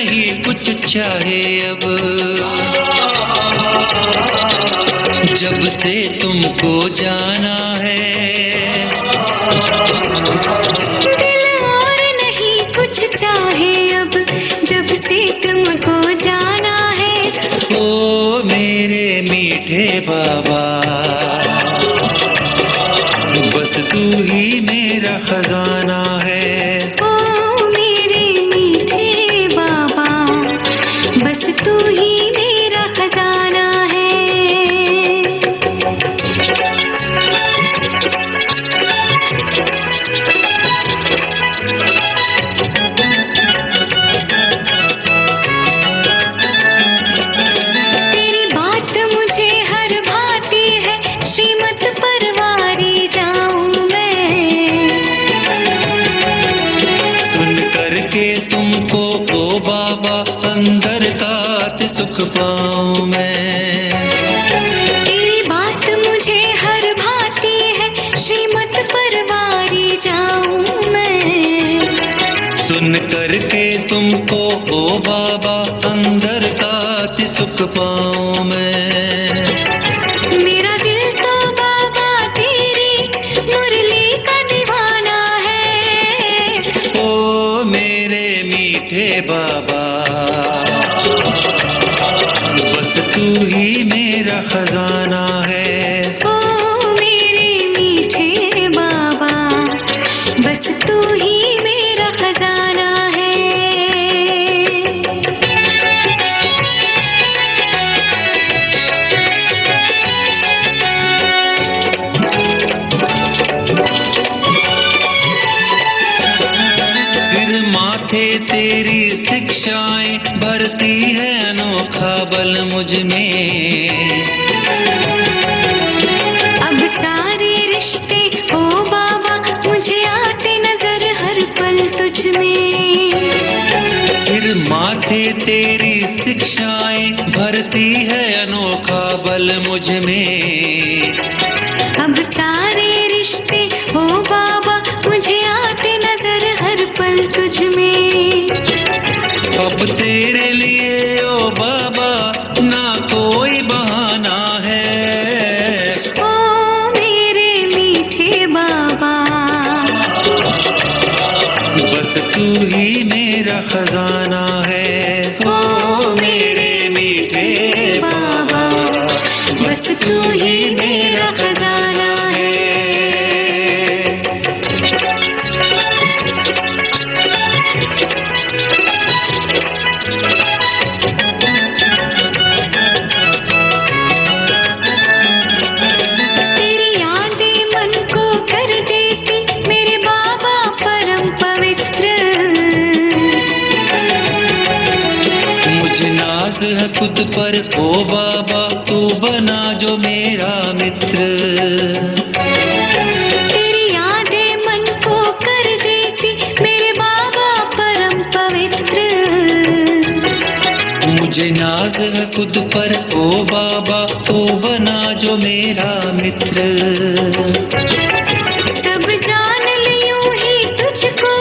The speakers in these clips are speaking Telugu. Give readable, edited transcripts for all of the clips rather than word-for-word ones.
नहीं कुछ चाहे अब, जब से तुमको जाना है। दिल और नहीं कुछ चाहे अब, जब से तुमको जाना है। ओ मेरे मीठे बाबा, बस तू ही मेरा खजाना है। ओ मेरे मीठे बाबा, बस तू ही मेरा खजाना है। तेरी बात मुझे हर भाती है, श्रीमत परवारी जाऊं मैं। सुन करके तुमको ओ बाबा, अंदर का सुख पाऊं मैं। तेरी बात मुझे हर भाती है, श्रीमत परवारी जाऊं मैं। सुन करके तुमको ओ बाबा, अंदर का सुख पाऊं मैं। मेरा दिल तो बाबा तेरी मुरली का दीवाना है। ओ मेरे मीठे बाबा, बस तू ही मेरा खजाना है। ओ मेरे मीठे बाबा, बस तू ही मेरा खजाना है। सिर माथे तेरी शिक्षाएं भरती है अनोखा बल मुझ में। अब सारे रिश्ते ओ बाबा मुझे आते नजर हर पल तुझ में। सिर माथे तेरी शिक्षाएं भरती है अनोखा बल मुझ में। अब सारे रिश्ते ओ बाबा मुझे आते नजर हर पल तुझ में। अब तेरे लिए ओ बाबा ना कोई बहाना है। ओ मेरे मीठे बाबा, बस तू ही मेरा खजाना है। ओ मेरे मीठे बाबा, बस तू ही मेरा खजाना है। तेरी यादें मन को कर देती मेरे बाबा परम पवित्र। मुझे नाज है खुद पर ओ बाबा, तू बना जो मेरा मित्र। तेरी यादें मन को कर देती मेरे बाबा परम पवित्र। मुझे नाज है खुद पर ओ बाबा, तू बना जो मेरा मित्र। सब जान लियूं ही तुझको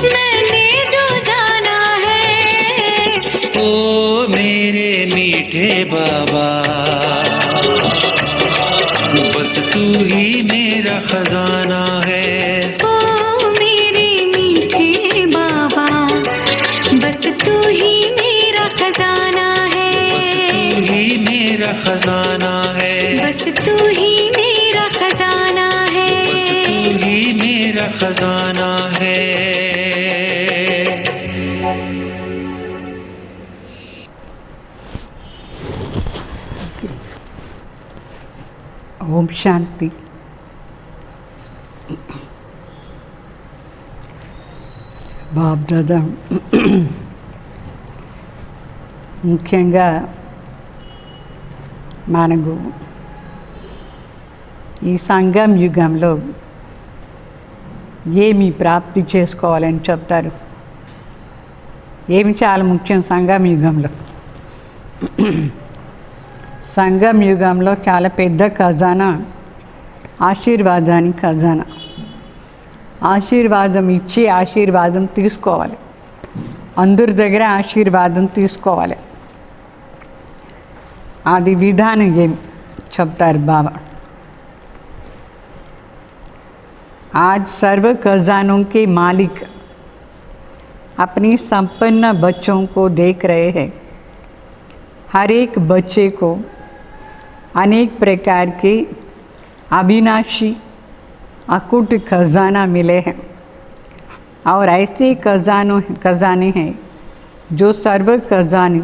मैंने जो जाना है। ओ मेरे मीठे बाबा, बस तू ही मेरा खजाना है। ओ मेरे मीठे बाबा, बस तू ही मेरा खजाना है। बस तू ही मेरा खजाना है। बस तू ही मेरा खजाना है। बस तू ही मेरा खजाना है। ఓం శాంతి. బాబ్దాదా ముఖ్యంగా మనకు ఈ సంగం యుగంలో ఏమి ప్రాప్తి చేసుకోవాలని చెప్తారు. ఏమి చాలా ముఖ్యం సంగం యుగంలో. సంగం యుగంలో చాలా పెద్ద ఖజానా ఆశీర్వాదానికి ఖజానా. ఆశీర్వాదం ఇచ్చి ఆశీర్వాదం తీసుకోవాలి. అందరి దగ్గర ఆశీర్వాదం తీసుకోవాలి. అది విధానం ఏమి చెప్తారు బాబా. आज सर्व खजानों के मालिक अपनी संपन्न बच्चों को देख रहे हैं. हर एक बच्चे को अनेक प्रकार के अविनाशी अकूट खजाना मिले हैं और ऐसे खजाने हैं जो सर्व खजाने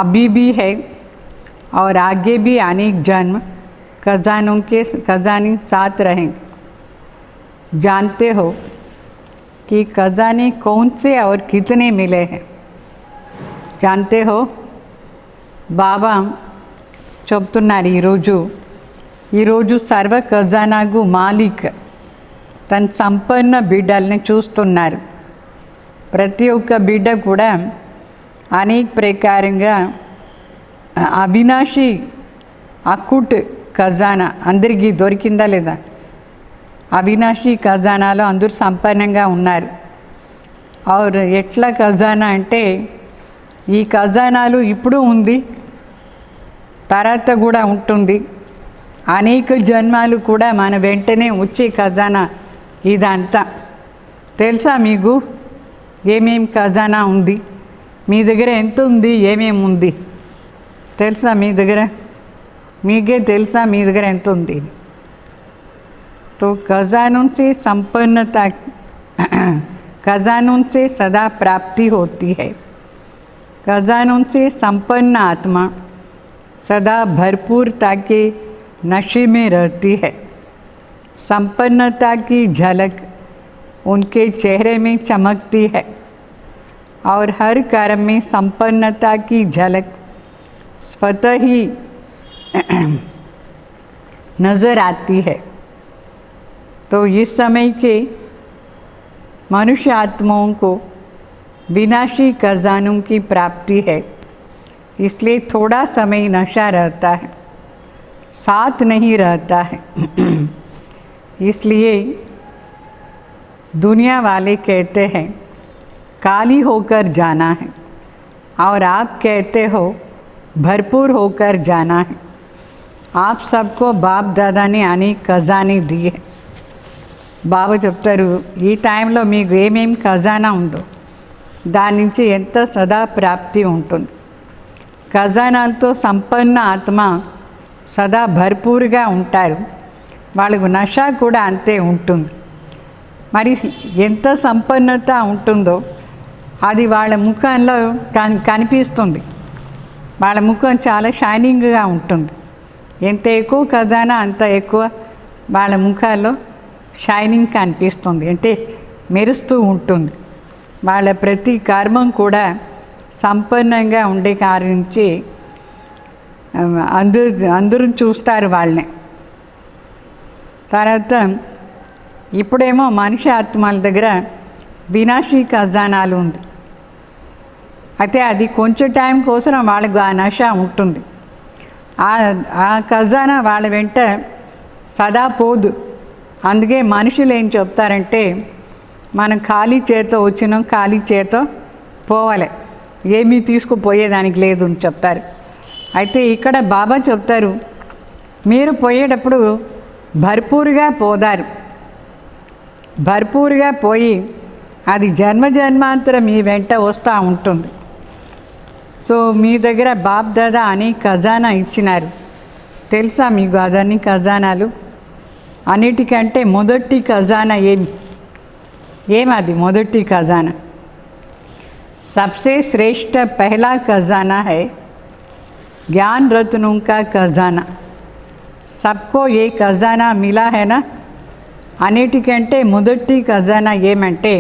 अभी भी है और आगे भी अनेक जन्म खजाने साथ रहेंगे. जानते हो कि खजाने कौन से और कितने मिले हैं? जानते हो? బాబా చెప్తున్నారు ఈరోజు సర్వ ఖజానాకు మాలిక్ తన సంపన్న బిడ్డల్ని చూస్తున్నారు. ప్రతి ఒక్క బిడ్డ కూడా అనేక ప్రకారంగా అవినాశి అకుట్ ఖజానా అందరికీ దొరికిందా లేదా? అవినాశి ఖజానాలో అందరూ సంపన్నంగా ఉన్నారు. और ఎట్లా ఖజానా అంటే ఈ ఖజానాలు ఇప్పుడు ఉంది, తర్వాత కూడా ఉంటుంది. అనేక జన్మాలు కూడా మన వెంటనే వచ్చే ఖజానా ఇదంతా. తెలుసా మీకు ఏమేమి ఖజానా ఉంది? మీ దగ్గర ఎంత ఉంది? ఏమేమి ఉంది తెలుసా? మీ దగ్గర మీకే తెలుసా మీ దగ్గర ఎంత ఉంది? तो खजानों से संपन्नता खजानों से सदा प्राप्ति होती है. खजानों से संपन्न आत्मा सदा भरपूरता के नशे में रहती है. संपन्नता की झलक उनके चेहरे में चमकती है और हर कर्म में संपन्नता की झलक स्वतः ही नज़र आती है. तो इस समय के मनुष्य आत्माओं को विनाशी खजानों की प्राप्ति है, इसलिए थोड़ा समय नशा रहता है, साथ नहीं रहता है. इसलिए दुनिया वाले कहते हैं खाली होकर जाना है और आप कहते हो भरपूर होकर जाना है. आप सबको बाप दादा ने अनेक खजाने दिए. బాబా చెప్తారు ఈ టైంలో మీకు ఏమేమి ఖజానా ఉందో దాని నుంచి ఎంత సదా ప్రాప్తి ఉంటుంది. ఖజానాలతో సంపన్న ఆత్మ సదా భర్పూర్గా ఉంటారు. వాళ్ళకు నష కూడా అంతే ఉంటుంది. మరి ఎంత సంపన్నత ఉంటుందో అది వాళ్ళ ముఖంలో కనిపిస్తుంది. వాళ్ళ ముఖం చాలా షైనింగ్గా ఉంటుంది. ఎంత ఎక్కువ ఖజానా అంత ఎక్కువ వాళ్ళ ముఖాల్లో షైనింగ్ కనిపిస్తుంది, అంటే మెరుస్తూ ఉంటుంది. వాళ్ళ ప్రతి కర్మం కూడా సంపన్నంగా ఉండే కారించి అందరూ చూస్తారు వాళ్ళని. తర్వాత ఇప్పుడేమో మనిషి ఆత్మల దగ్గర వినాశీ ఖజానాలు ఉంది. అయితే అది కొంచెం టైం కోసం వాళ్ళకు ఆ నష ఉంటుంది. ఆ ఖజానా వాళ్ళ వెంట సదా పోదు. అందుకే మనుషులు ఏం చెప్తారంటే మనం ఖాళీ చేతో వచ్చినాం, ఖాళీ చేతో పోవాలి, ఏమీ తీసుకుపోయేదానికి లేదు అని చెప్తారు. అయితే ఇక్కడ బాబా చెప్తారు మీరు పోయేటప్పుడు భర్పూర్గా పోదారు. భర్పూర్గా పోయి అది జన్మ జన్మాంతరం మీ వెంట వస్తూ ఉంటుంది. సో మీ దగ్గర బాప్ దాదా అని ఖజానా ఇచ్చినారు. తెలుసా మీకు అదన్నీ ఖజానాలు? అన్నిటికంటే మొదటి ఖజానా ఏమది? మొదటి ఖజానా सबसे श्रेष्ठ पहला खजाना है ज्ञान रत्नों का खजाना. सबको ये खजाना मिला है ना. అన్నిటికంటే మొదటి ఖజానా ఏమంటే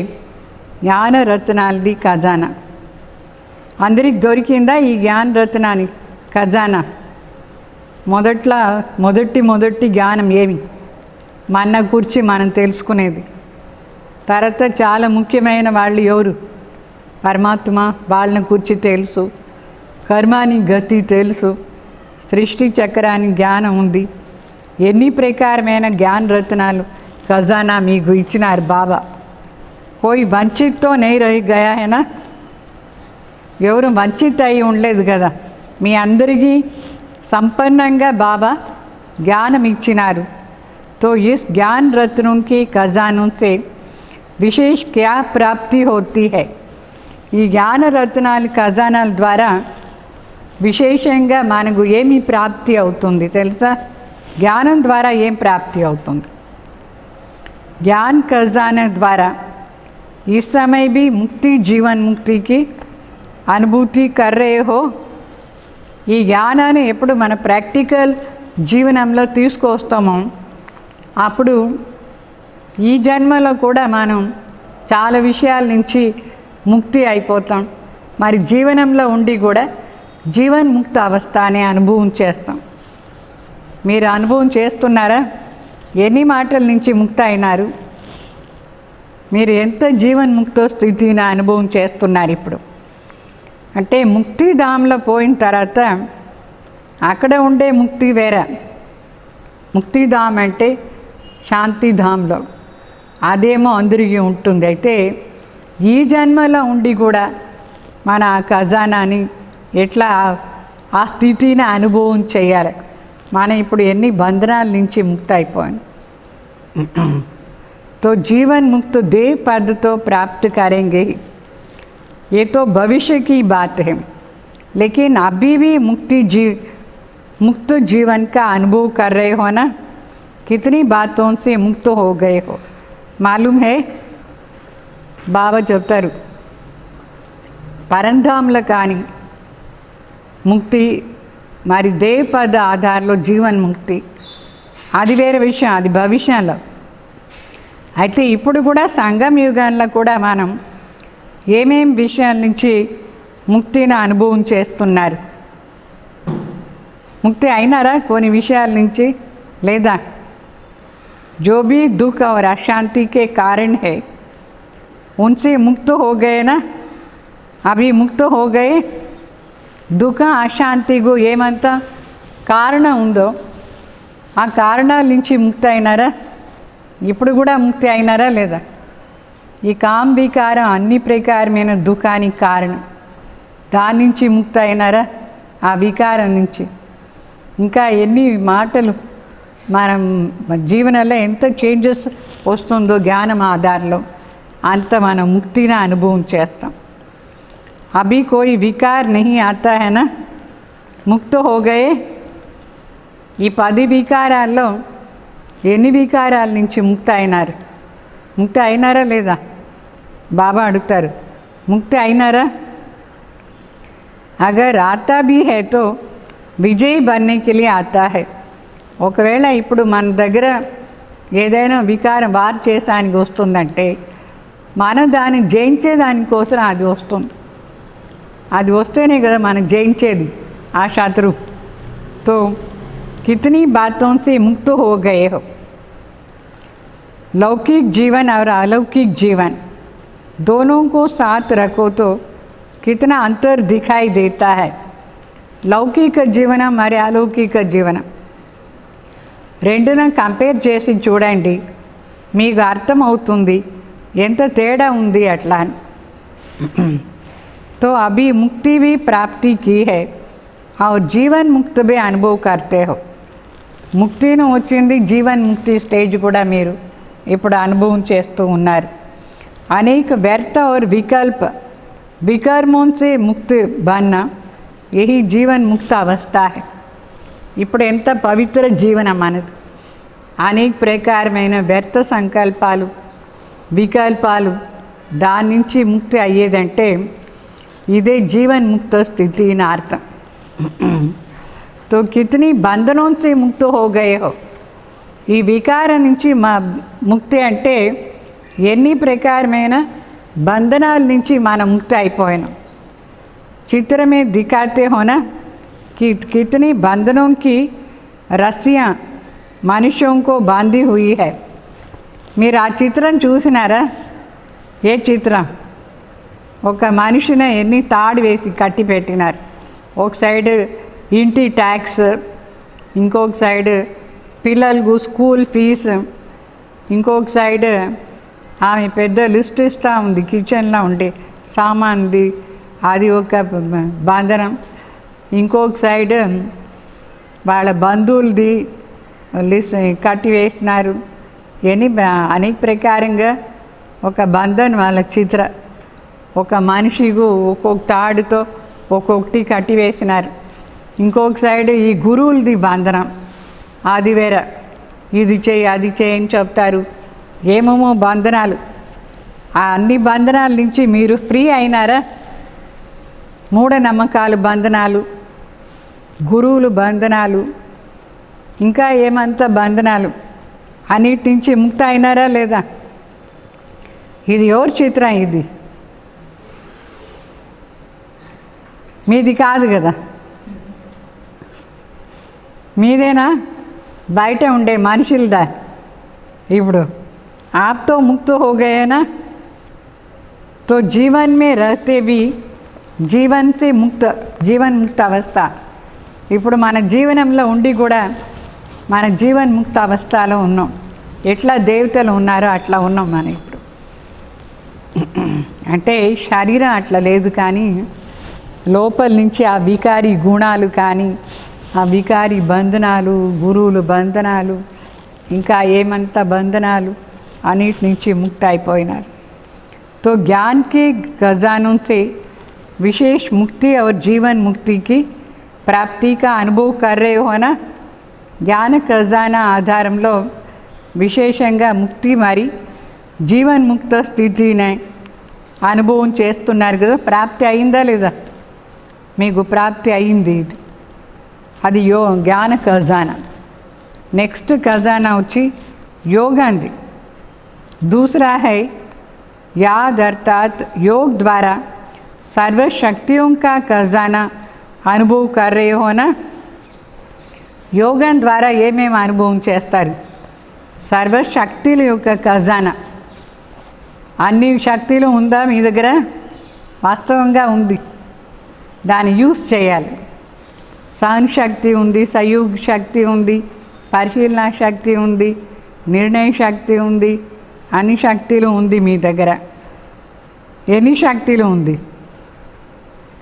జ్ఞాన రత్నాలది ఖజానా. అందరికి దొరికిందా ఈ జ్ఞాన రత్నాన్ని ఖజానా? మొదటి జ్ఞానం ఏమి? మన గురించి మనం తెలుసుకునేది. తర్వాత చాలా ముఖ్యమైన వాళ్ళు ఎవరు? పరమాత్మ. వాళ్ళని గురించి తెలుసు, కర్మాని గతి తెలుసు, సృష్టి చక్రాన్ని జ్ఞానం ఉంది. ఎన్ని ప్రకారమైన జ్ఞాన రత్నాలు ఖజానా మీకు ఇచ్చినారు బాబా. कोई वंचित तो नहीं रह गया है ना, ఎవరు వంచిత అయి ఉండలేదు కదా. మీ అందరికీ సంపన్నంగా బాబా జ్ఞానం ఇచ్చినారు. तो इस ज्ञान रत्नों के खजानों से विशेष क्या प्राप्ति होती है? ఈ జ్ఞాన రత్నాల ఖజానాల ద్వారా విశేషంగా మనకు ఏమి ప్రాప్తి అవుతుంది తెలుసా? జ్ఞానం ద్వారా ఏం ప్రాప్తి అవుతుంది? ज्ञान खजाना द्वारा इस समय भी मुक्ति जीवन मुक्ति की అనుభూతి कर रहे हो. ఈ జ్ఞానాన్ని ఎప్పుడు మన ప్రాక్టికల్ జీవనంలో తీసుకొస్తామో అప్పుడు ఈ జన్మలో కూడా మనం చాలా విషయాల నుంచి ముక్తి అయిపోతాం. మరి జీవనంలో ఉండి కూడా జీవన్ముక్త అవస్థ అనే అనుభవం చేస్తాం. మీరు అనుభవం చేస్తున్నారా? ఎన్ని మాటల నుంచి ముక్తి అయినారు? మీరు ఎంత జీవన్ముక్త స్థితిని అనుభవం చేస్తున్నారు ఇప్పుడు? అంటే ముక్తిధాంలో పోయిన తర్వాత అక్కడ ఉండే ముక్తి వేరే. ముక్తిధామ్ అంటే శాంతిధాంలో, అదేమో అందరికీ ఉంటుంది. అయితే ఈ జన్మలో ఉండి కూడా మన ఆ ఖజానాని ఎట్లా ఆ స్థితిని అనుభవం చేయాలి. మనం ఇప్పుడు ఎన్ని బంధనాల నుంచి ముక్తి అయిపోయాం. तो जीवन मुक्त देह पद तो प्राप्त करेंगे, ये तो भविष्य की बात है. लेकिन अभी भी मुक्त जीवन का अनुभव कर रहे हो ना. कितनी बातों से मुक्त हो गए हो मालूम है? బాబా చెప్తారు పరంధాంలో కానీ ముక్తి, మరి దేవపద ఆధారంలో జీవన్ముక్తి అది వేరే విషయం, అది భవిష్యంలో. అయితే ఇప్పుడు కూడా సంగమ యుగాల్లో కూడా మనం ఏమేం విషయాల నుంచి ముక్తిని అనుభవం చేస్తున్నారు? ముక్తి అయినారా కొన్ని విషయాల నుంచి? లేదా जो भी दुख और अशांति के कारण है उनसे मुक्त हो गए ना? अभी मुक्त हो गए. దుఃఖ అశాంతికు ఏమంత కారణం ఉందో ఆ కారణాల నుంచి ముక్తి అయినారా? ఇప్పుడు కూడా ముక్తి అయినారా లేదా? ఈ కామ వికారం అన్ని ప్రకారమైన దుఃఖానికి కారణం. దాని నుంచి ముక్తి అయినారా? ఆ వికారం నుంచి. ఇంకా ఎన్ని మాటలు మనం జీవనంలో ఎంత చేంజెస్ వస్తుందో జ్ఞానం ఆధారంలో అంత మనం ముక్తిని అనుభవం చేస్తాం. अभी कोई विकार नहीं आता है ना? मुक्त हो गए. ఈ 10 వికారాల్లో ఎన్ని వికారాల నుంచి ముక్తి అయినారు? ముక్తి అయినారా లేదా? బాబా అడుగుతారు, ముక్తి అయినారా? అగర్ आता भी है तो విజయ్ बनने के लिए आता है. ఒకవేళ ఇప్పుడు మన దగ్గర ఏదైనా వికారం వారు చేసానికి వస్తుందంటే మనం దాన్ని జయించే దానికోసం అది వస్తుంది. అది వస్తేనే కదా మనం జయించేది ఆ శత్రు. तो कितनी बातों से मुक्त हो गए हो. लौकिक जीवन और अलौकिक जीवन दोनों को साथ रखो तो कितना अंतर दिखाई देता है. లౌకిక జీవనం మరి అలౌకిక జీవనం రెండున కంపేర్ చేసి చూడండి, మీకు అర్థమవుతుంది ఎంత తేడా ఉంది అట్లా అని. तो अभी मुक्ति भी प्राप्ति की है और जीवन मुक्त भी अनुभव करते हो. ముక్తిని వచ్చింది, జీవన్ ముక్తి స్టేజ్ కూడా మీరు ఇప్పుడు అనుభవం చేస్తూ ఉన్నారు. అనేక వ్యర్థ और विकर्मों से मुक्त बनना यही जीवन मुक्त अवस्था है. ఇప్పుడు ఎంత పవిత్ర జీవనం మనది. అనేక ప్రకారమైన వ్యర్థ సంకల్పాలు వికల్పాలు దాని నుంచి ముక్తి అయ్యేదంటే ఇదే జీవన్ ముక్త స్థితి అని అర్థం. तो कितनी बंधनों से मुक्त हो गए हो. ఈ వికారం నుంచి ముక్తి అంటే ఎన్ని ప్రకారమైన బంధనాల నుంచి మనం ముక్తి అయిపోయినాం. चित्र में दिखाते हो ना कि कितनी बंधनों की रस्सियाँ मनुष्यों को बांधी हुई है. మీరు ఆ చిత్రం చూసినారా? ఏ చిత్రం? ఒక మనిషిని ఎన్ని తాడు వేసి కట్టి పెట్టినారు. ఒక సైడ్ ఇంటి ట్యాక్స్, ఇంకొక సైడ్ పిల్లలకు స్కూల్ ఫీజు, ఇంకొక సైడ్ ఆమె పెద్ద లిస్ట్ ఇస్తూ ఉంది కిచెన్లో ఉండే సామాన్ది, అది ఒక బంధనం. ఇంకొక సైడ్ వాళ్ళ బంధువులది లిస్ట్ కట్టి వేసినారు. అనేక ప్రకారంగా ఒక బంధన్ వాళ్ళ చిత్ర, ఒక మనిషికు ఒక్కొక్క తాడుతో ఒక్కొక్కటి కట్టి వేసినారు. ఇంకొక సైడ్ ఈ గురువులది బంధనం, అది వేరే, ఇది చేయి అది చేయి అని చెప్తారు. ఏమేమో బంధనాలు. ఆ అన్ని బంధనాల నుంచి మీరు ఫ్రీ అయినారా? మూఢనమ్మకాలు బంధనాలు, గురువులు బంధనాలు, ఇంకా ఏమంతా బంధనాలు, అన్నిటి నుంచి ముక్త అయినారా లేదా? ఇది ఎవరి చిత్రం? ఇది మీది కాదు కదా, మీదేనా? బయట ఉండే మనుషులదా? ఇప్పుడు आप तो मुक्त हो गए ना, तो जीवन में रहते भी జీవన్ సే ముక్త, జీవన్ ముక్త అవస్థ. ఇప్పుడు మన జీవనంలో ఉండి కూడా మన జీవన్ ముక్త అవస్థలో ఉన్నాం. ఎట్లా దేవతలు ఉన్నారో అట్లా ఉన్నాం మనం ఇప్పుడు. అంటే శరీరం అట్లా లేదు, కానీ లోపల నుంచి ఆ వికారి గుణాలు కానీ, ఆ వికారి బంధనాలు, గురువులు బంధనాలు, ఇంకా ఏమంతా బంధనాలు, అన్నిటి నుంచి ముక్త అయిపోయినారు. तो ज्ञान के खजानों से विशेष मुक्ति और जीवन मुक्ति की प्राप्ति का अनुभव कर रहे हो ना. జ్ఞాన ఖజానా ఆధారంలో విశేషంగా ముక్తి మరి జీవన్ముక్త స్థితిని అనుభవం చేస్తున్నారు కదా. ప్రాప్తి అయిందా లేదా? మీకు ప్రాప్తి అయింది. ఇది అది జ్ఞాన ఖజానా. నెక్స్ట్ ఖజానా వచ్చి యోగాంది. दूसरा है याद, अर्थात योग द्वारा सर्व शक्तियों का खजाना अनुभव कर रहे हो ना. యోగం ద్వారా ఏమేమి అనుభవం చేస్తారు? సర్వశక్తుల యొక్క ఖజానా. అన్ని శక్తులు ఉందా మీ దగ్గర? వాస్తవంగా ఉంది, దాన్ని యూస్ చేయాలి. సహన శక్తి ఉంది, సంయోగ శక్తి ఉంది, పరిశీలన శక్తి ఉంది, నిర్ణయ శక్తి ఉంది, అన్ని శక్తులు ఉంది మీ దగ్గర. ఎన్ని శక్తులు ఉంది?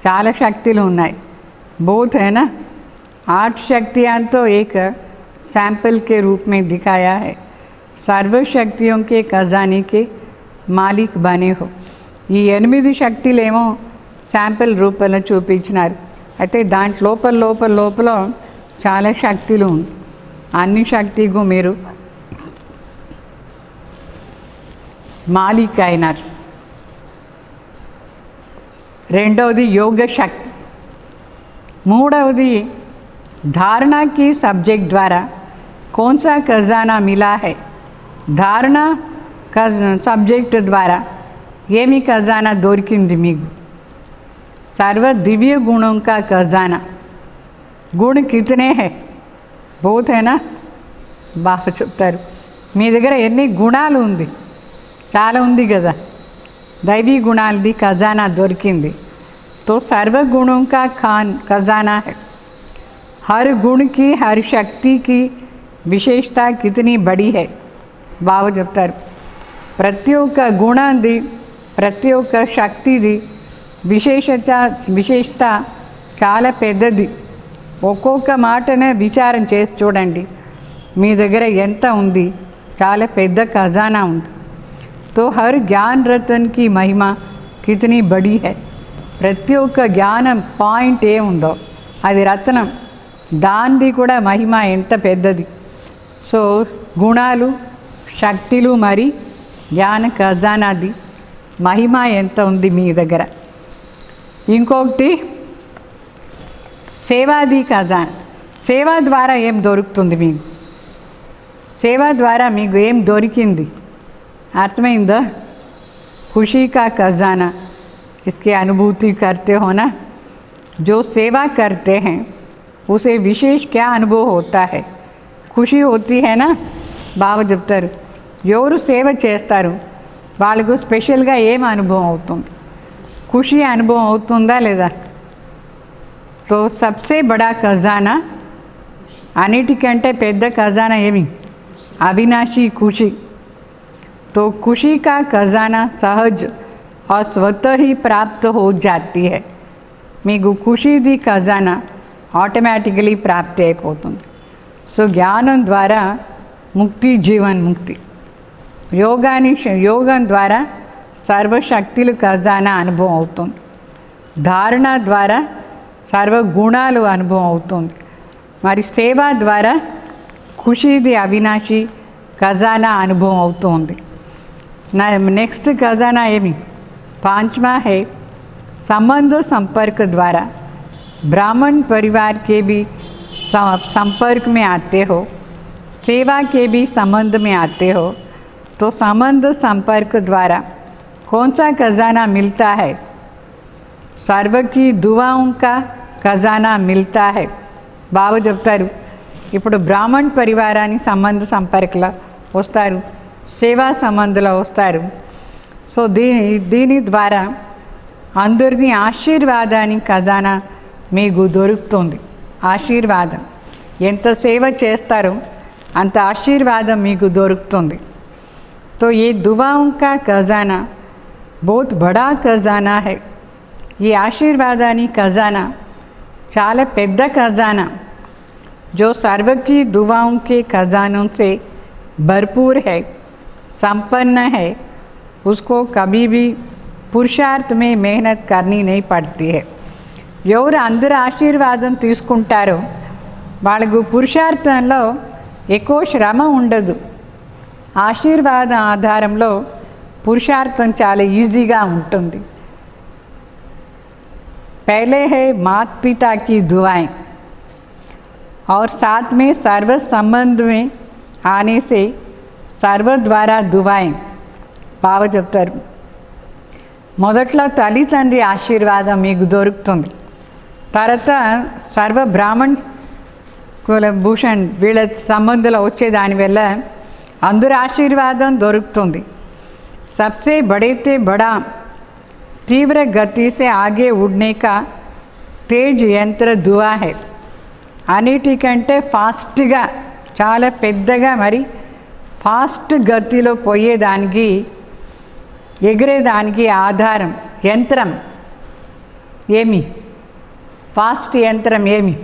చాలా శక్తులు ఉన్నాయి. बहुत है ना. 8 शक्तियाँ तो एक सैंपल के रूप में दिखाया है. सर्व शक्तियों के खजाने के मालिक बने हो. ఈ 8 శక్తులేమో శాంపిల్ రూపంలో చూపించినారు. అయితే దాంట్లో లోపల లోపల లోపల చాలా శక్తులు ఉంది. అన్ని శక్తికు మీరు మాలిక్ అయినారు. రెండవది యోగ శక్తి. మూడవది धारणा की सब्जेक्ट द्वारा कौन सा खजाना मिला है? धारणा सब्जेक्ट द्वारा ఏమి ఖజానా దొరికింది మీకు? सर्व दिव्य गुणों का खजाना. गुण कितने हैं? बहुत है ना. బాగా చెప్తారు. మీ దగ్గర ఎన్ని గుణాలు ఉంది? చాలా ఉంది కదా. దైవీ గుణాలది ఖజానా దొరికింది. तो सर्व गुणों का खजाना है. हर गुण की, हर शक्ति की विशेषता कितनी बड़ी है? బాగా చెప్తారు. ప్రతి ఒక్క గుణాన్ని, ప్రతి ఒక్క శక్తిది విశేషత చాలా పెద్దది. ఒక్కొక్క మాటనే విచారం చేసి చూడండి, మీ దగ్గర ఎంత ఉంది. చాలా పెద్ద ఖజానా ఉంది. तो हर ज्ञान रतन की महिमा कितनी बड़ी है. ప్రతి ఒక్క జ్ఞానం పాయింట్ ఏముందో అది రత్నం, దానిది కూడా మహిమ ఎంత పెద్దది. సో గుణాలు, శక్తులు, మరి జ్ఞాన ఖజానాది మహిమ ఎంత ఉంది మీ దగ్గర. ఇంకొకటి సేవాది ఖజానా. సేవ ద్వారా ఏం దొరుకుతుంది మీకు? సేవ ద్వారా మీకు ఏం దొరికింది? అర్థమైందా? खुशी का खजाना, इसकी अनुभूति करते हो ना. जो सेवा करते हैं उसे विशेष क्या अनुभव होता है? खुशी होती है ना. బాగా చెప్తారు. ఎవరు సేవ చేస్తారు వాళ్ళకు స్పెషల్గా ఏం అనుభవం అవుతుంది? ఖుషి అనుభవం అవుతుందా లేదా? तो सबसे बड़ा ఖజానా, అన్నిటికంటే పెద్ద ఖజానా ఏమి? అవినాశి ఖుషి. तो खुशी का खजाना सहज और स्वतः ही प्राप्त हो जाती है। మీకు ఖుషీది ఖజానా ఆటోమేటికలీ ప్రాప్తి అయిపోతుంది. సో జ్ఞానం ద్వారా ముక్తి, జీవన్ ముక్తి. యోగం ద్వారా సర్వశక్తులు ఖజానా అనుభవం అవుతుంది. ధారణ ద్వారా సర్వగుణాలు అనుభవం అవుతుంది. మరి సేవ ద్వారా ఖుషీది అవినాశి ఖజానా అనుభవం అవుతుంది. नेक्स्ट खजाना एमी 5वां है संबंध संपर्क द्वारा ब्राह्मण परिवार के भी संपर्क में आते हो, सेवा के भी संबंध में आते हो, तो संबंध संपर्क द्वारा कौन सा खजाना मिलता है? सर्व की दुआओं का खजाना मिलता है. బాబు చెప్తారు, ఇప్పుడు బ్రాహ్మణ పరివారానికి సంబంధ సంపర్కలో వస్తారు, సేవా సంబంధంలో వస్తారు. సో దీని ద్వారా అందరినీ ఆశీర్వాదానికి ఖజానా మీకు దొరుకుతుంది. ఆశీర్వాదం ఎంత సేవ చేస్తారో అంత ఆశీర్వాదం మీకు దొరుకుతుంది. तो ये दुआओं का खजाना बहुत बड़ा खजाना है. ये आशीर्वादानी खजाना చాలా పెద్ద ఖజానా, जो सर्व की दुआओं के खजानों से भरपूर है, संपन्न है. उसको कभी भी पुरुषार्थ में मेहनत करनी नहीं पड़ती है. ఎవరు అందరూ ఆశీర్వాదం తీసుకుంటారో వాళ్ళకు పురుషార్థంలో ఎక్కువ శ్రమ ఉండదు. ఆశీర్వాదం ఆధారంలో పురుషార్థం చాలా ఈజీగా ఉంటుంది. पहले है माता पिता की दुआएं और साथ में सर्व संबंध में आने से सर्व द्वारा दुआएं. బావ చెప్తారు, మొదట్లో తల్లి తండ్రి ఆశీర్వాదం మీకు దొరుకుతుంది. తర్వాత సర్వ బ్రాహ్మణ్ కులభూషణ్ వీళ్ళ సంబంధంలో వచ్చే దానివల్ల అందరి ఆశీర్వాదం దొరుకుతుంది. सबसे बड़े से बड़ा तीव्र गति से आगे उड़ने का तेज यंत्र दुआ है. అన్నిటికంటే ఫాస్ట్గా చాలా పెద్దగా మరి ఫాస్ట్ గతిలో పోయేదానికి ఎగిరేదానికి ఆధారం యంత్రం ఏమి? ఫాస్ట్ యంత్రం ఏమి?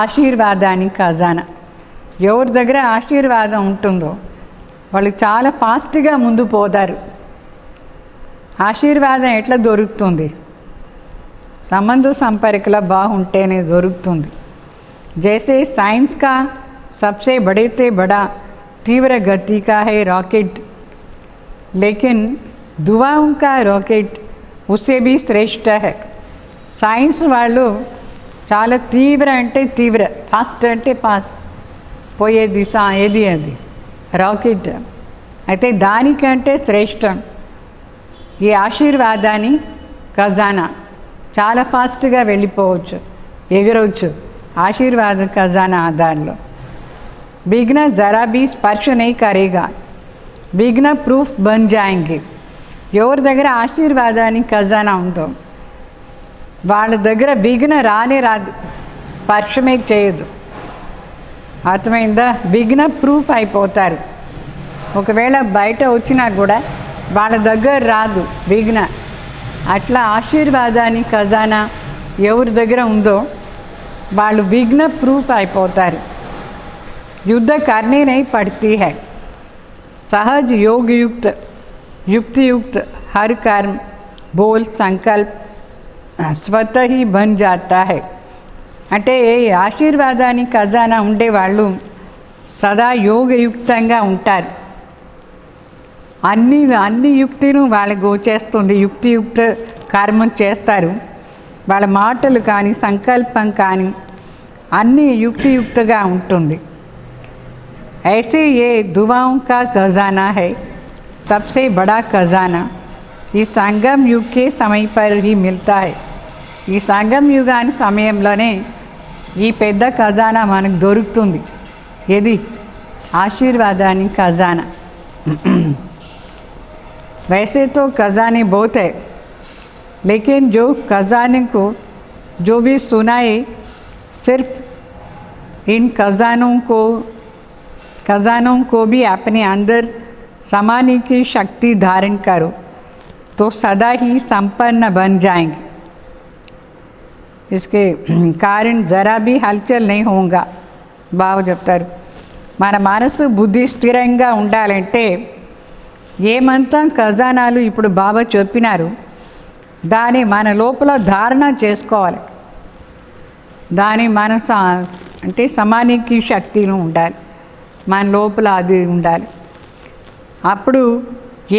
ఆశీర్వాదానికి ఖజానా. ఎవరి దగ్గర ఆశీర్వాదం ఉంటుందో వాళ్ళు చాలా ఫాస్ట్గా ముందు పోతారు. ఆశీర్వాదం ఎట్లా దొరుకుతుంది? సంబంధ సంపర్కలో బాగుంటేనే దొరుకుతుంది. जैसे साइंस का सबसे बड़े से बड़ा तीव्र गति का है रॉकेट, लेकिन दुआओं का रॉकेट उससे भी श्रेष्ठ है. साइंस వాళ్ళు చాలా తీవ్ర అంటే తీవ్ర, ఫాస్ట్ అంటే ఫాస్ట్ పోయే దిశ ఏది అది రాకెట్. అయితే దానికంటే శ్రేష్టం ఈ ఆశీర్వాదాన్ని ఖజానా. చాలా ఫాస్ట్గా వెళ్ళిపోవచ్చు, ఎగరవచ్చు आशीर्वाद खजाना आधार. विघ्न जरा भी स्पर्श नहीं करेगा, विघ्न प्रूफ बन जाएंगे. ఎవరి దగ్గర ఆశీర్వాదానికి ఖజానా ఉందో వాళ్ళ దగ్గర విఘ్న రానే రాదు, స్పర్శమే చేయదు. అర్థమైందా? విఘ్న ప్రూఫ్ అయిపోతారు. ఒకవేళ బయట వచ్చినా కూడా వాళ్ళ దగ్గర రాదు విఘ్న. అట్లా ఆశీర్వాదానికి ఖజానా ఎవరి దగ్గర ఉందో వాళ్ళు विघ्न प्रूफ అయిపోతారు. युद्ध करने नहीं पड़ती है, सहज योग युक्त युक्ति युक्त हर कर्म बोल संकल्प स्वतः ही बन जाता है. అంటే ఆశీర్వాదానికి ఖజానా ఉండేవాళ్ళు సదా యోగయుక్తంగా ఉంటారు. అన్ని యుక్తిను వాళ్ళకు వచ్చేస్తుంది. యుక్తియుక్త కర్మం చేస్తారు. వాళ్ళ మాటలు కానీ సంకల్పం కానీ అన్నీ యుక్తియుక్తగా ఉంటుంది. ऐसे ये दुआओं का खजाना है, सबसे बड़ा खजाना ఈ సంగం युग के समय पर ही मिलता है. ఈ సంగం యుగాని సమయంలోనే ఈ పెద్ద ఖజానా మనకు దొరుకుతుంది. ఏది? ఆశీర్వాదానికి ఖజానా. वैसे तो खजाने बहुत है, लेकिन जो खजाने को जो भी सुनाए सिर्फ इन खजानों को भी अपने अंदर समानी की शक्ति धारण करो तो सदा ही संपन्न बन जाएंगे। इसके कारण ज़रा भी हलचल नहीं होगा। బావ చెప్తారు, మన మనసు బుద్ధి స్థిరంగా ఉండాలంటే ఏమంతా ఖజానాలు ఇప్పుడు బాబా చెప్పినారు దాన్ని మన లోపల ధారణ చేసుకోవాలి. దాని మనసు అంటే సమానికి శక్తిలో ఉండాలి, మన లోపల అది ఉండాలి. అప్పుడు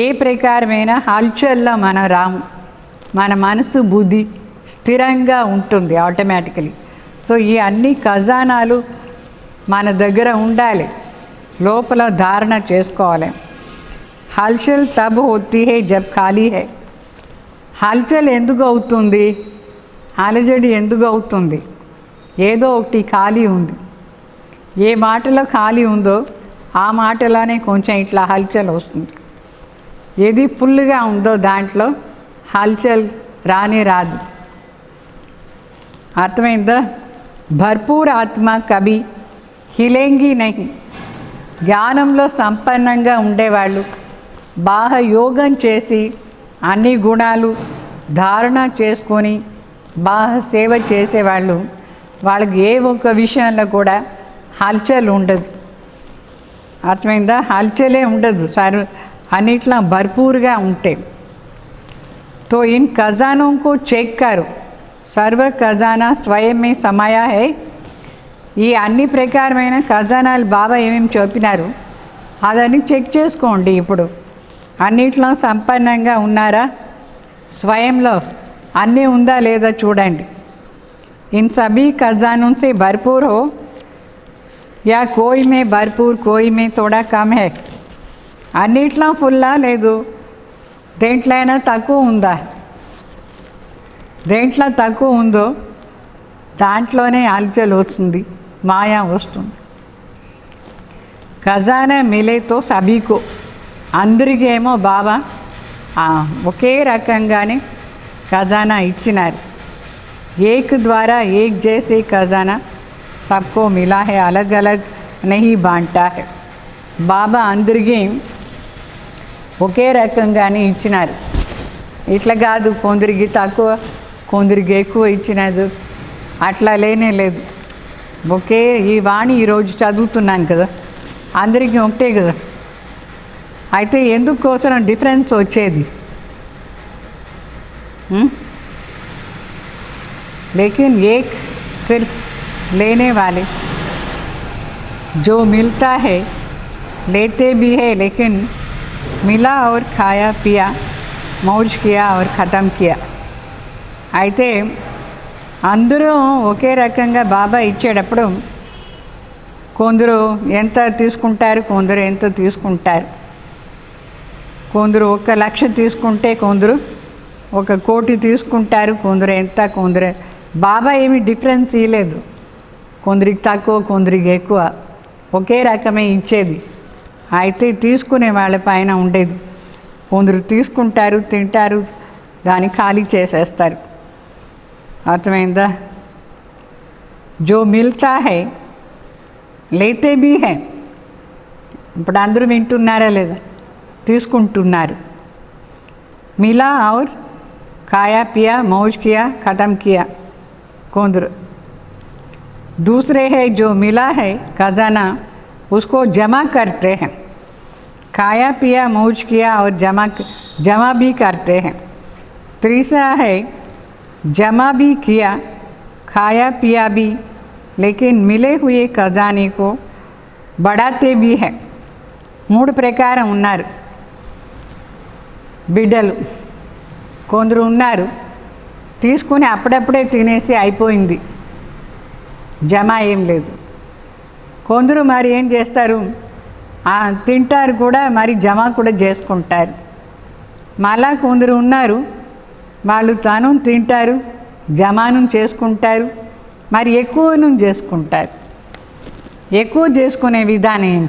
ఏ ప్రకారమైన హల్చల్లో మనం రాము, మన మనసు బుద్ధి స్థిరంగా ఉంటుంది ఆటోమేటికలీ. సో ఈ అన్ని ఖజానాలు మన దగ్గర ఉండాలి, లోపల ధారణ చేసుకోవాలి. హల్చల్ తబ్ హోతీ హై జబ్ ఖాళీ హై. హల్చల్ ఎందుకు అవుతుంది, అలజడి ఎందుకు అవుతుంది? ఏదో ఒకటి ఖాళీ ఉంది. ఏ మాటలో ఖాళీ ఉందో ఆ మాటలోనే కొంచెం ఇట్లా హల్చల్ వస్తుంది. ఏది ఫుల్గా ఉందో దాంట్లో హల్చల్ రానే రాదు. అర్థమైందా? భర్పూర్ ఆత్మ కభీ హిలేంగి నహి. జ్ఞానంలో సంపన్నంగా ఉండేవాళ్ళు, బాగా యోగం చేసి అన్ని గుణాలు ధారణ చేసుకొని బాగా సేవ చేసేవాళ్ళు, వాళ్ళకి ఏ ఒక్క విషయంలో కూడా హల్చల్ ఉండదు. అర్థమైందా? హల్చలే ఉండదు సార్, అన్నిట్లా భర్పూర్గా ఉంటే. तो इन खजानों को चेक करो, सर्व खजाना स्वयं में समाया है. ఈ అన్ని ప్రకారమైన ఖజానాలు బాబా ఏమేమి చెప్పినారు అదని చెక్ చేసుకోండి. ఇప్పుడు అన్నిట్లో సంపన్నంగా ఉన్నారా, స్వయంలో అన్నీ ఉందా లేదా చూడండి. इन सभी खजानों से भरपूर हो या कोई में भरपूर कोई में थोड़ा कम है. అన్నిట్లో ఫుల్లా లేదు, దేంట్లో అయినా తక్కువ ఉందా? దేంట్లో తక్కువ ఉందో దాంట్లోనే హల్చల్ వస్తుంది, మాయా వస్తుంది. ఖజానా మిలేతో సభీకో, అందరికీ ఏమో బాబా ఒకే రకంగానే ఖజానా ఇచ్చినారు. ఏక్ ద్వారా ఏక్ జైసే ఖజానా సబ్కో మిలా హై, అలగ్ అలగ్ నహీ బాంటా హై. బాబా అందరికీ ఒకే రకంగానే ఇచ్చినారు. ఇట్లా కాదు కొందరికి తక్కువ కొందరికి ఎక్కువ ఇచ్చినది అట్లా లేనే లేదు. ఒకే ఈ వాణి ఈరోజు చదువుతున్నాం కదా, అందరికీ ఒకటే కదా. అయితే ఎందుకోసం డిఫరెన్స్ వచ్చేది? लेकिन एक सिर्फ लेने वाले जो मिलता है लेते भी है, लेकिन मिला और खाया पिया मौज किया और ख़त्म किया. అయితే అందరూ ఒకే రకంగా బాబా ఇచ్చేటప్పుడు కొందరు ఎంత తీసుకుంటారు, కొందరు ఎంత తీసుకుంటారు. కొందరు 1 లక్ష తీసుకుంటే కొందరు 1 కోటి తీసుకుంటారు, కొందరు ఎంత కొందరు. బాబా ఏమి డిఫరెన్స్ ఇవ్వలేదు, కొందరికి తక్కువ కొందరికి ఎక్కువ, ఒకే రకమే ఇచ్చేది. అయితే తీసుకునే వాళ్ళ పైన ఉండేది. కొందరు తీసుకుంటారు, తింటారు, దాన్ని ఖాళీ చేసేస్తారు. అర్థమైందా? జో మిల్తా హై లేతే బీ హై. ఇప్పుడు అందరూ వింటున్నారా లేదా? తీసుకుంటున్నారు. మిలా ఔర్ खाया पिया मौज किया ख़त्म किया కొందరు. दूसरे है जो मिला है खजाना उसको जमा करते हैं, खाया पिया मौज किया और जमा भी करते हैं. तीसरा है जमा भी किया खाया पिया भी, लेकिन मिले हुए खजाने को बढ़ाते भी हैं. 3 ప్రకారం ఉన్నారు బిడ్డలు. కొందరు ఉన్నారు తీసుకుని అప్పుడప్పుడే తినేసి అయిపోయింది, జమ ఏం లేదు. కొందరు మరి ఏం చేస్తారు, తింటారు కూడా, మరి జమ కూడా చేసుకుంటారు. మళ్ళా కొందరు ఉన్నారు వాళ్ళు తాను తింటారు, జమాను చేసుకుంటారు, మరి ఎక్కువను చేసుకుంటారు. ఎక్కువ చేసుకునే విధానం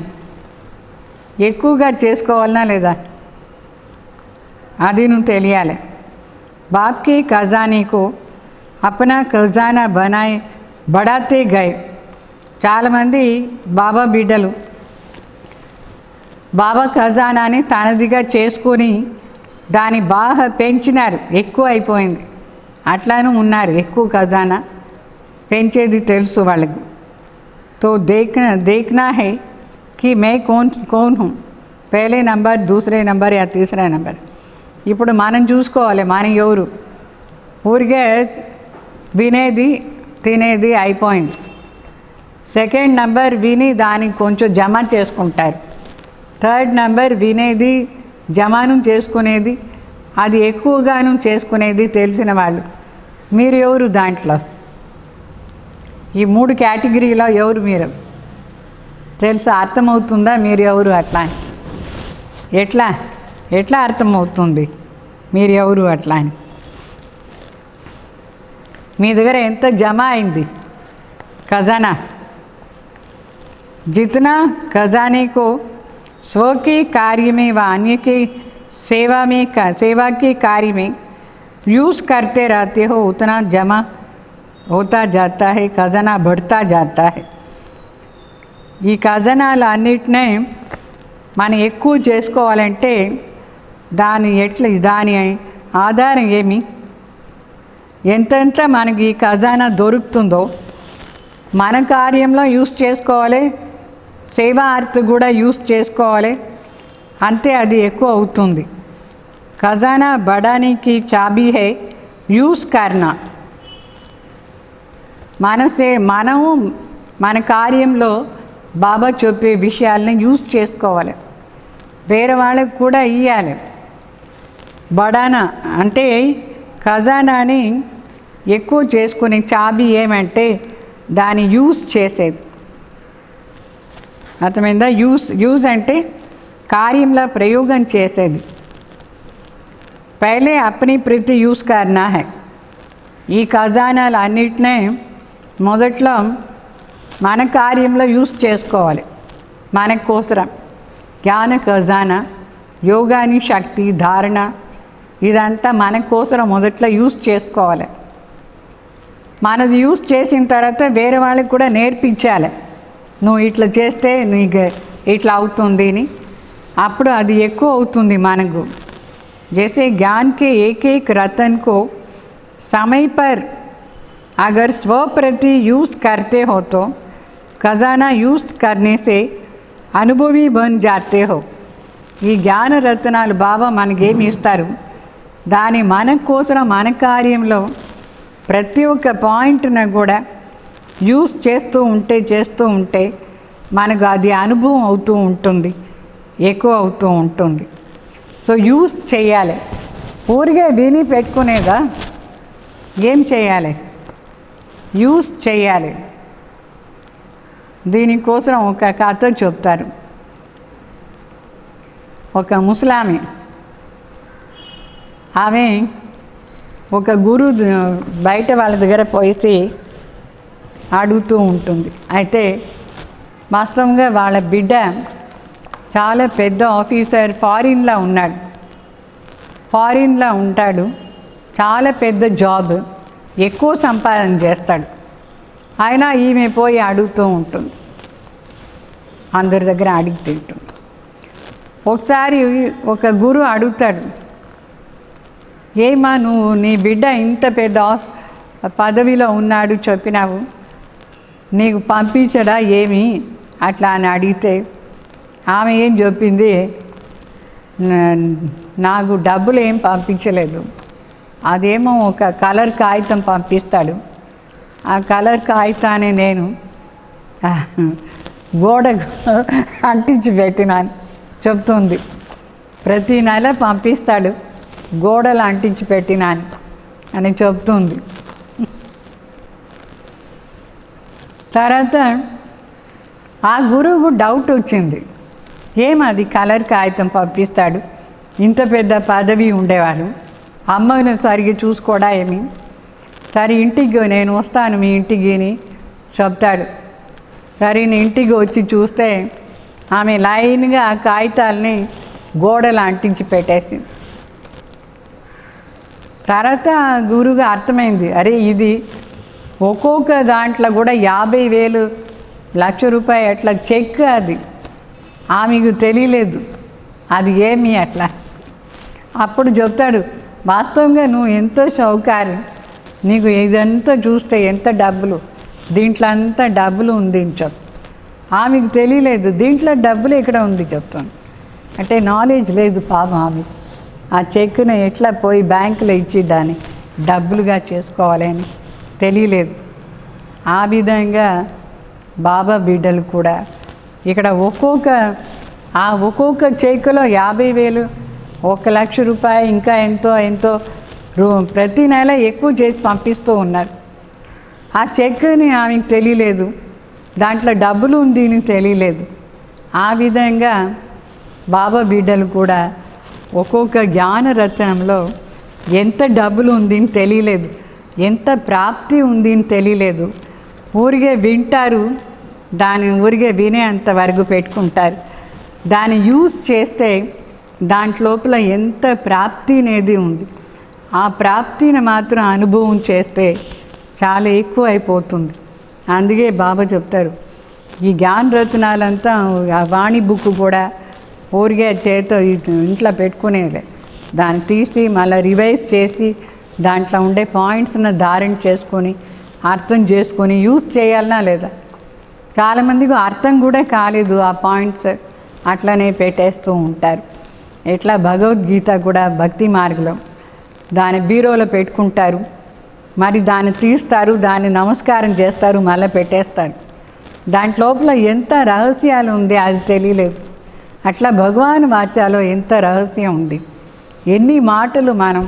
ఎక్కువగా చేసుకోవాలనా లేదా అది నువ్వు తెలియాలి. बाप के खजाने को अपना खजाना बनाए बढ़ाते गए. చాలామంది బాబా బిడ్డలు బాబా ఖజానాని తనదిగా చేసుకొని దాన్ని బాగా పెంచినారు, ఎక్కువ అయిపోయింది. అట్లానే ఉన్నారు, ఎక్కువ ఖజానా పెంచేది తెలుసు వాళ్ళకి. तो देखना है कि मैं कौन हूँ, पहले नंबर, दूसरे नंबर या तीसरा नंबर. ఇప్పుడు మనం చూసుకోవాలి మనం ఎవరు. ఊరికే వినేది తినేది అయిపోయింది. సెకండ్ నెంబర్ విని దానికి కొంచెం జమ చేసుకుంటారు. థర్డ్ నెంబర్ వినేది జమాను చేసుకునేది, అది ఎక్కువగాను చేసుకునేది తెలిసిన వాళ్ళు. మీరు ఎవరు దాంట్లో? ఈ 3 కేటగిరీలో ఎవరు మీరు? తెలుసా? అర్థమవుతుందా మీరు ఎవరు? అట్లా ఎట్లా అర్థమవుతుంది మీరు ఎవరు అట్లా అని? మీ దగ్గర ఎంత జమ అయింది ఖజానా? जितना खजाने को स्व के कार्य में व अन्य के सेवा के कार्य में यूज़ करते रहते हो, उतना जमा होता जाता है, खजाना बढ़ता जाता है. ఈ ఖజానాలు అన్నిటినీ మనం ఎక్కువ చేసుకోవాలంటే దాని ఆధారం ఏమి? ఎంతెంత మనకి ఈ ఖజానా దొరుకుతుందో మన కార్యంలో యూస్ చేసుకోవాలి, సేవా అర్థ కూడా యూస్ చేసుకోవాలి, అంతే అది ఎక్కువ అవుతుంది. ఖజానా బడానీకి చాబీ హై యూస్ కర్నా. మనము మన కార్యంలో బాబా చెప్పే విషయాలను యూస్ చేసుకోవాలి, వేరే వాళ్ళకి కూడా ఇవ్వాలి. బడానా అంటే ఖజానాని ఎక్కువ చేసుకునే చాబీ ఏమంటే దాన్ని యూస్ చేసేది. అర్థమైందా? యూజ్ అంటే కార్యంలో ప్రయోగం చేసేది. పहले अपनी प्रति यूज़ करना है. ఈ ఖజానాలు అన్నిటినీ మొదట్లో మన కార్యంలో యూస్ చేసుకోవాలి. మన కోసరం జ్ఞాన ఖజానా, యోగాని శక్తి, ధారణ, ఇదంతా మన కోసరం మొదట్లో యూస్ చేసుకోవాలి. మనది యూస్ చేసిన తర్వాత వేరే వాళ్ళకి కూడా నేర్పించాలి. నువ్వు ఇట్లా చేస్తే నీకు ఇట్లా అవుతుంది అని. అప్పుడు అది ఎక్కువ అవుతుంది మనకు. जैसे ज्ञान के एक रतन को समय पर अगर स्व प्रति यूज़ करते हो तो खजाना यूज़ करने से अनुभवी बन जाते हो. ఈ జ్ఞాన రత్నాలు బాబా మనకేమి ఇస్తారు, దాని మన కోసం మన కార్యంలో ప్రతి ఒక్క పాయింట్ను కూడా యూస్ చేస్తూ ఉంటే మనకు అది అనుభవం అవుతూ ఉంటుంది, ఎక్కువ అవుతూ ఉంటుంది. సో యూస్ చేయాలి. ఊరికే విని పెట్టుకునేదా? ఏం చేయాలి? యూస్ చేయాలి. దీనికోసం ఒక కథ చెప్తారు. ఒక ముసలామె, ఆమె ఒక గురు బయట వాళ్ళ దగ్గర పోయి అడుగుతూ ఉంటుంది. అయితే వాస్తవంగా వాళ్ళ బిడ్డ చాలా పెద్ద ఆఫీసర్, ఫారిన్లో ఉంటాడు, చాలా పెద్ద జాబ్, ఎక్కువ సంపాదన చేస్తాడు. అయినా ఈమె పోయి అడుగుతూ ఉంటుంది, అందరి దగ్గర అడిగి తింటుంది. ఒకసారి ఒక గురు అడుగుతాడు, ఏమా నువ్వు నీ బిడ్డ ఇంత పెద్ద పదవిలో ఉన్నాడు చెప్పినావు, నీకు పంపించడా ఏమి అట్లా అని అడిగితే ఆమె ఏం చెప్పింది, నాకు డబ్బులు ఏం పంపించలేదు, అదేమో ఒక కలర్ కాగితం పంపిస్తాడు, ఆ కలర్ కాగితాన్ని నేను గోడకు అంటించి పెట్టినాను చెప్తుంది. ప్రతి నెల పంపిస్తాడు, గోడలు అంటించి పెట్టినాను అని చెప్తుంది. తర్వాత ఆ గురువుకు డౌట్ వచ్చింది, ఏమది కలర్ కాగితం పంపిస్తాడు, ఇంత పెద్ద పదవి ఉండేవాడు, అమ్మను సరిగ్గా చూసుకోడా ఏమి, సరే ఇంటికి నేను వస్తాను మీ ఇంటికి అని చెప్తాడు. సరే ఇంటికి వచ్చి చూస్తే ఆమె లైన్గా ఆ కాగితాలని గోడలు అంటించి పెట్టేసింది. తర్వాత గురువుగా అర్థమైంది, అరే ఇది ఒక్కొక్క దాంట్లో కూడా 50,000 1,00,000 రూపాయలు అట్లా చెక్, అది ఆమెకు తెలియలేదు అది ఏమి అట్లా. అప్పుడు చెప్తాడు, వాస్తవంగా నువ్వు ఎంతో షౌకారు, నీకు ఇదంతా చూస్తే ఎంత డబ్బులు, దీంట్లో అంతా డబ్బులు ఉంది అని చెప్. ఆమెకు తెలియలేదు దీంట్లో డబ్బులు ఎక్కడ ఉంది చెప్తాను. అంటే నాలెడ్జ్ లేదు పాపం ఆమె. ఆ చెక్కును ఎట్లా పోయి బ్యాంకులో ఇచ్చి దాన్ని డబ్బులుగా చేసుకోవాలి అని తెలియలేదు. ఆ విధంగా బాబా బిడ్డలు కూడా ఇక్కడ ఒక్కొక్క చెక్కులో 50,000, 1,00,000 రూపాయలు, ఇంకా ఎంతో ప్రతి నెల ఎక్కువ చేసి పంపిస్తూ ఉన్నారు. ఆ చెక్కుని ఆమెకు తెలియలేదు, దాంట్లో డబ్బులు ఉంది అని తెలియలేదు. ఆ విధంగా బాబా బిడ్డలు కూడా ఒక్కొక్క జ్ఞానరత్నంలో ఎంత డబ్బులు ఉంది అని తెలియలేదు, ఎంత ప్రాప్తి ఉంది అని తెలియలేదు. ఊరిగే వింటారు, దాన్ని ఊరిగే వినే అంతవరకు పెట్టుకుంటారు. దాన్ని యూజ్ చేస్తే దాంట్లోపల ఎంత ప్రాప్తి అనేది ఉంది, ఆ ప్రాప్తిని మాత్రం అనుభవం చేస్తే చాలా ఎక్కువ అయిపోతుంది. అందుకే బాబా చెప్తారు, ఈ జ్ఞానరత్నాలంతా ఆ వాణి బుక్ కూడా ఊరిగే చేతో ఇంట్లో పెట్టుకునేలే, దాన్ని తీసి మళ్ళీ రివైజ్ చేసి దాంట్లో ఉండే పాయింట్స్ను ధారణ చేసుకొని అర్థం చేసుకొని యూజ్ చేయాలన్నా లేదా. చాలామందికి అర్థం కూడా కాలేదు, ఆ పాయింట్స్ అట్లనే పెట్టేస్తూ ఉంటారు. ఎట్లా భగవద్గీత కూడా భక్తి మార్గంలో దాని బీరోలో పెట్టుకుంటారు, మరి దాన్ని తీస్తారు, దాన్ని నమస్కారం చేస్తారు, మళ్ళీ పెట్టేస్తారు. దాంట్లోపల ఎంత రహస్యాలు ఉంది అది తెలియలేదు. అట్లా భగవాన్ వాచాలో ఎంత రహస్యం ఉంది, ఎన్ని మాటలు మనం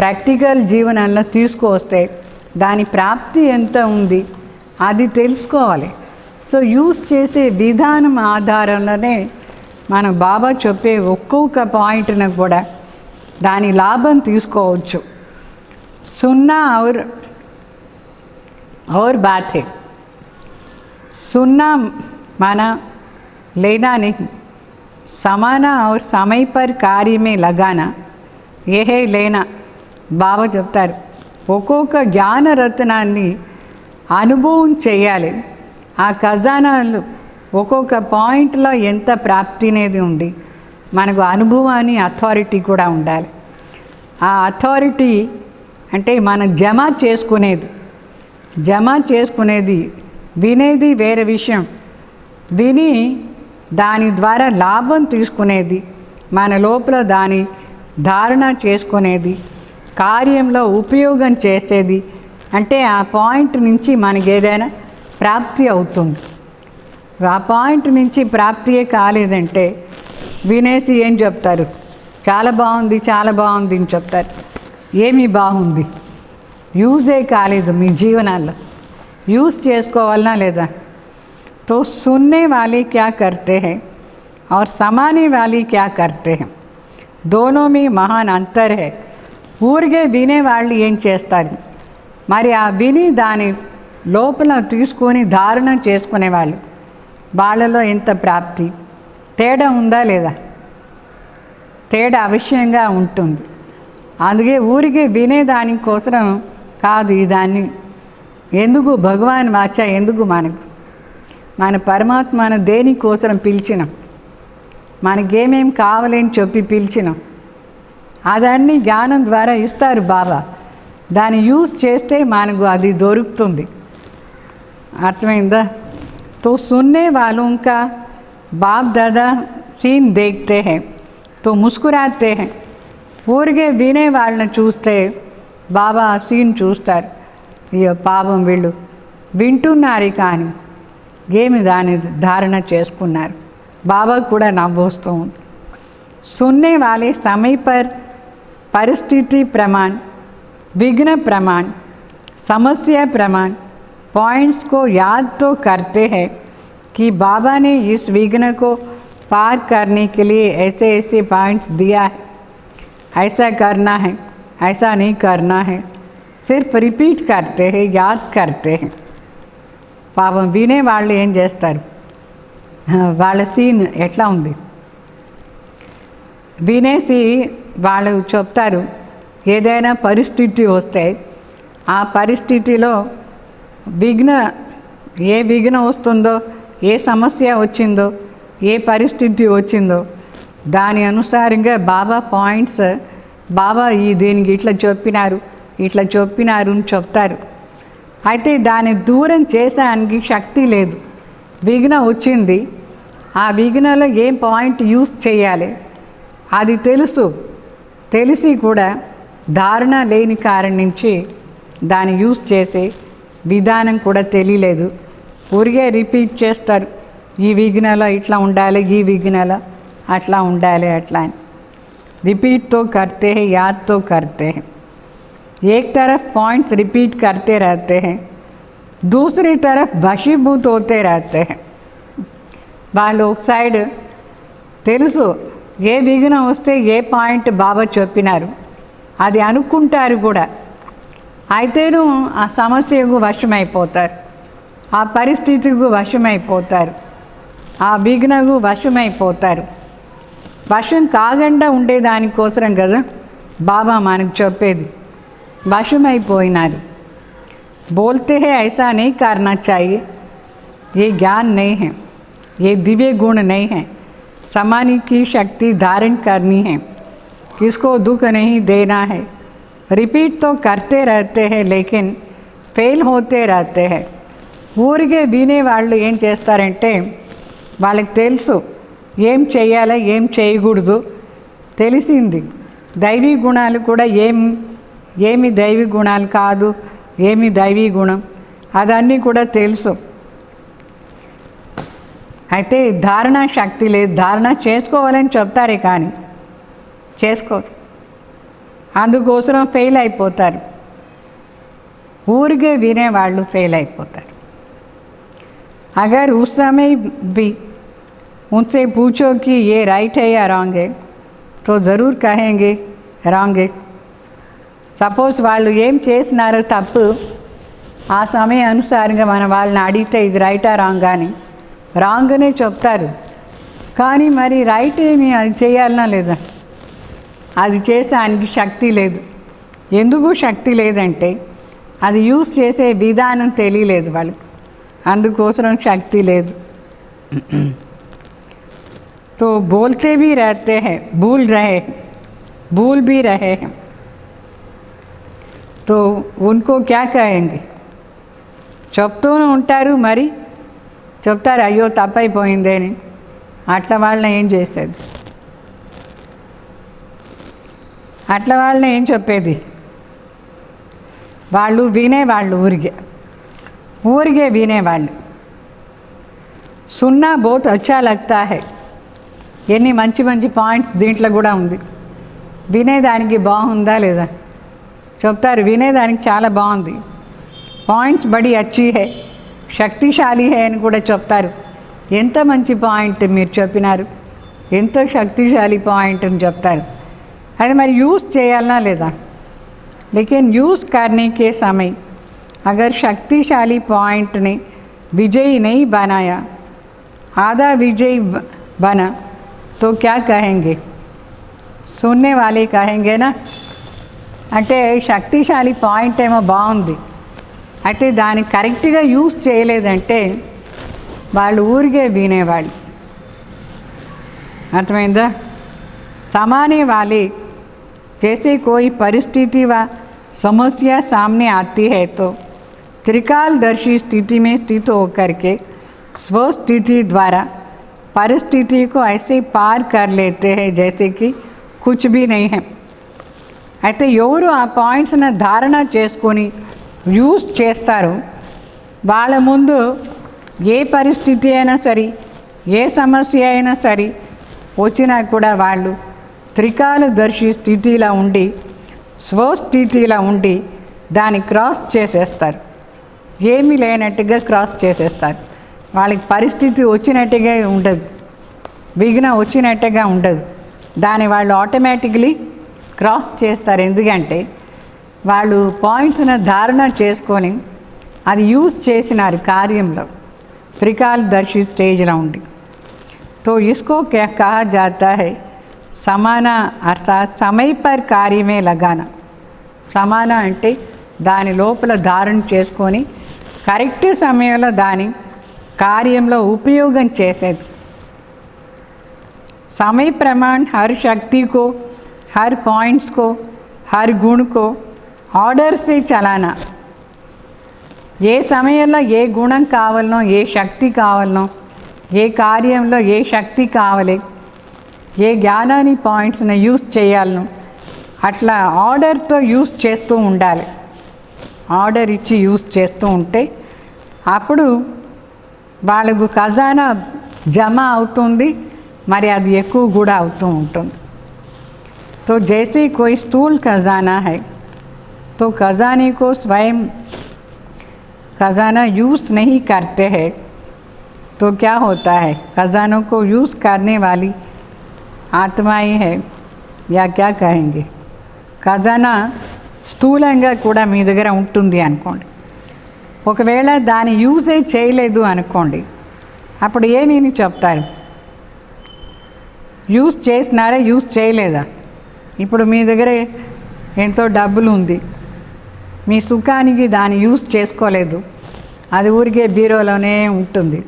ప్రాక్టికల్ జీవనంలో తీసుకువస్తే దాని ప్రాప్తి ఎంత ఉంది అది తెలుసుకోవాలి. సో యూజ్ చేసే విధానం ఆధారంలోనే మనం బాబా చెప్పే ఒక్కొక్క పాయింట్ను కూడా దాని లాభం తీసుకోవచ్చు. सुनना और बात है, सुनना माना लेना नहीं, समाना और समय पर कार्य में लगाना ये है लेना. బాబా చెప్తారు, ఒక్కొక్క జ్ఞానరత్నాన్ని అనుభవం చేయాలి. ఆ ఖజానాలు ఒక్కొక్క పాయింట్లో ఎంత ప్రాప్తి అనేది ఉంది, మనకు అనుభవాన్ని అథారిటీ కూడా ఉండాలి. ఆ అథారిటీ అంటే మనం జమ చేసుకునేది వినేది వేరే విషయం, విని దాని ద్వారా లాభం తీసుకునేది, మన లోపల దాని ధారణ చేసుకునేది, కార్యంలో ఉపయోగం చేసేది. అంటే ఆ పాయింట్ నుంచి మనకి ఏదైనా ప్రాప్తి అవుతుంది. ఆ పాయింట్ నుంచి ప్రాప్తియే కాలేదంటే వినేసి ఏం చెప్తారు, చాలా బాగుంది అని చెప్తారు. ఏమీ బాగుంది, యూజే కాలేదు మీ జీవనాల్లో, యూజ్ చేసుకోవాలనా లేదా. तो सुनने वाले क्या करते हैं और समाने वाले क्या करते हैं, दोनों में महान अंतर है. ఊరికే వినేవాళ్ళు ఏం చేస్తారు, మరి ఆ విని దాని లోపల తీసుకొని ధారణ చేసుకునేవాళ్ళు వాళ్ళలో ఎంత ప్రాప్తి, తేడా ఉందా లేదా. తేడా అవశ్యంగా ఉంటుంది. అందుకే ఊరికే వినేదానికోసం కాదు, దాన్ని ఎందుకు భగవాన్ వాచ ఎందుకు మన పరమాత్మను దేనికోసం పిలిచినాం, మనకేమేం కావాలని చెప్పి పిలిచినాం, అదన్నీ జ్ఞానం ద్వారా ఇస్తారు బాబా. దాన్ని యూజ్ చేస్తే మనకు అది దొరుకుతుంది. అర్థమైందా. तो सुनने वालों का बाप दादा सीन देखते हैं तो मुस्कुराते हैं. ఊరికే వినే వాళ్ళని చూస్తే బాబా ఆ సీన్ చూస్తారు, ఇక పాపం వీళ్ళు వింటున్నారు కానీ ఏమి దాన్ని ధారణ చేసుకున్నారు. బాబా కూడా నవ్వొస్తూ ఉంది. सुनने वाले समय पर परिस्थिति प्रमाण, विघ्न प्रमाण, समस्या प्रमाण पॉइंट्स को याद तो करते हैं कि बाबा ने इस विघ्न को पार करने के लिए ऐसे पॉइंट्स दिया है, ऐसा करना है, ऐसा नहीं करना है. सिर्फ रिपीट करते हैं, याद करते हैं. పాపం వినే వాళ్ళు ఏం చేస్తారు, వాళ్ళ సీన్ ఎట్లా ఉంది వినేసి వాళ్ళు చెప్తారు. ఏదైనా పరిస్థితి వస్తే ఆ పరిస్థితిలో ఏ విఘ్నం వస్తుందో, ఏ సమస్య వచ్చిందో, ఏ పరిస్థితి వచ్చిందో దాని అనుసారంగా బాబా పాయింట్స్ బాబా దీనికి ఇట్లా చెప్పినారు అని చెప్తారు. అయితే దాన్ని దూరం చేసానికి శక్తి లేదు. విఘ్నం వచ్చింది, ఆ విఘ్నంలో ఏం పాయింట్ యూస్ చేయాలి అది తెలిసి కూడా ధారణ లేని కారణం నుంచి దాన్ని యూస్ చేసే విధానం కూడా తెలియలేదు. ఊరికే రిపీట్ చేస్తారు, ఈ విఘ్నంలో ఇట్లా ఉండాలి, ఈ విఘ్నంలో అట్లా ఉండాలి, అట్లా అని रिपीट तो करते हैं, याद तो करते हैं. एक तरफ पॉइंट्स रिपीट करते रहते हैं, दूसरी तरफ वशीभूत होते रहते हैं. వాళ్ళు ఒక సైడ్ తెలుసు ఏ విఘ్నం వస్తే ఏ పాయింట్ బాబా చెప్పినారు అది అనుకుంటారు కూడా. అయితేను ఆ సమస్యకు వశమైపోతారు, ఆ పరిస్థితికి వశమైపోతారు, ఆ విఘ్నకు వశమైపోతారు. వశం కాకుండా ఉండేదానికోసం కదా బాబా మనకు చెప్పేది. వశమైపోయినారు. बोलते हैं ऐसा नहीं करना चाहिए, ये ज्ञान नहीं है, ये दिव्य गुण नहीं है. समानी की शक्ति धारण करनी है, किसको दुख नहीं देना है. रिपीट तो करते रहते हैं लेकिन फेल होते रहते हैं. ఊరికే వినేవాళ్ళు ఏం చేస్తారంటే వాళ్ళకి తెలుసు ఏం చేయాలో ఏం చేయకూడదు తెలిసింది. దైవీ గుణాలు కూడా ఏమి దైవీ గుణాలు కాదు, ఏమి దైవీ గుణం అదన్నీ కూడా తెలుసు. అయితే ధారణ శక్తి లేదు. ధారణ చేసుకోవాలని చెప్తారే కానీ చేసుకోరు, అందుకోసం ఫెయిల్ అయిపోతారు. ఊరికే వినేవాళ్ళు ఫెయిల్ అయిపోతారు. अगर उस समय भी उनसे पूछो कि ये राइट है या रॉन्ग है तो ज़रूर कहेंगे रॉन्ग है. సపోజ్ వాళ్ళు ఏం చేసినారో తప్పు, ఆ సమయం అనుసారంగా మన వాళ్ళని అడిగితే ఇది రైటా రాంగ్ అని రాంగ్నే చెప్తారు. కానీ మరి రైట్ ఏమి అది చేయాలన్నా లేదా, అది చేసానికి శక్తి లేదు. ఎందుకు శక్తి లేదంటే అది యూస్ చేసే విధానం తెలియలేదు వాళ్ళకి, అందుకోసం శక్తి లేదు. तो बोलते भी रहते हैं, भूल भी रहे हैं, तो उनको क्या कहेंगे. చెప్తూనే ఉంటారు, మరి చెప్తారు అయ్యో తప్పైపోయింది అని. అట్లా వాళ్ళని ఏం చేసేది, అట్లా వాళ్ళని ఏం చెప్పేది. వాళ్ళు వినేవాళ్ళు, ఊరికే వినేవాళ్ళు. సున్నా బహుత్ అచ్చా లగ్తా హై. ఎన్ని మంచి మంచి పాయింట్స్ దీంట్లో కూడా ఉంది. వినేదానికి బాగుందా లేదా చెప్తారు, వినేదానికి చాలా బాగుంది, పాయింట్స్ బడి అచ్చి హై, శక్తిశాలి హై అని కూడా చెప్తారు. ఎంత మంచి పాయింట్ మీరు చెప్పినారు, ఎంతో శక్తిశాలి పాయింట్ అని చెప్తారు. అది మరి యూస్ చేయాలనా లేదా. लेकिन यूज़ करने के समय अगर शक्तिशाली पॉइंट ने विजयी नहीं बनाया, आधा विजयी बना तो क्या कहेंगे. सुनने वाले कहेंगे ना, అంటే శక్తిశాలి పాయింట్ ఏమో బాగుంది, అయితే దాన్ని కరెక్ట్గా యూజ్ చేయలేదంటే వాళ్ళు ఊరికే వినేవాళ్ళు. అర్థమైందా. समाने वाले जैसे कोई परिस्थिति व समस्या सामने आती है तो त्रिकालदर्शी स्थिति में स्थित होकर के स्वस्थिति द्वारा परिस्थिति को ऐसे पार कर लेते हैं जैसे कि कुछ भी नहीं है. అయితే ఎవరు ఆ పాయింట్స్ని ధారణ చేసుకొని యూజ్ చేస్తారో వాళ్ళ ముందు ఏ పరిస్థితి అయినా సరే, ఏ సమస్య అయినా సరే వచ్చినా కూడా వాళ్ళు త్రికాలదర్శి స్థితిలో ఉండి, స్వస్థితిలో ఉండి దాన్ని క్రాస్ చేసేస్తారు. ఏమీ లేనట్టుగా క్రాస్ చేసేస్తారు. వాళ్ళకి పరిస్థితి వచ్చినట్టుగా ఉండదు, విఘ్నం వచ్చినట్టుగా ఉండదు. దాన్ని వాళ్ళు ఆటోమేటిక్లీ క్రాస్ చేస్తారు. ఎందుకంటే వాళ్ళు పాయింట్స్ని ధారణ చేసుకొని అది యూజ్ చేసినారు కార్యంలో, त्रिकालदर्शी స్టేజ్లో ఉండి. तो इसको क्या कहा जाता है, समाना अर्थात समय पर कार्य में लगाना. సమాన అంటే దాని లోపల ధారణ చేసుకొని కరెక్ట్ సమయంలో దాని కార్యంలో ఉపయోగం చేసేది. समय प्रमाण हर शक्ति को, हर पॉइंट्स को, हर गुण को ఆర్డర్ से చలానా. ఏ సమయంలో ఏ గుణం కావాలనో, ఏ శక్తి కావాలనో, ఏ కార్యంలో ఏ శక్తి కావాలి, ఏ జ్ఞానాన్ని పాయింట్స్ని యూస్ చేయాలనో అట్లా ఆర్డర్తో యూస్ చేస్తూ ఉండాలి. ఆర్డర్ ఇచ్చి యూస్ చేస్తూ ఉంటే అప్పుడు వాళ్ళకు ఖజానా జమ అవుతుంది, మరి అది ఎక్కువ కూడా అవుతూ ఉంటుంది. तो जैसे कोई स्थूल खजाना है तो खजाने को स्वयं खजाना यूज़ नहीं करते हैं तो क्या होता है, खजानों को यूज़ करने वाली आत्माएं है या क्या कहेंगे. ఖజానా స్థూలంగా కూడా మీ దగ్గర ఉంటుంది అనుకోండి. ఒకవేళ దాని యూజే చేయలేదు అనుకోండి, అప్పుడు ఏమని చెప్తారు? యూజ్ చేసినారా, యూజ్ చేయలేదా? ఇప్పుడు మీ దగ్గర ఎంతో డబ్బులు ఉంది, మీ సుఖానికి దాన్ని యూజ్ చేసుకోలేదు, అది ఊరికే బీరోలోనే ఉంటుంది.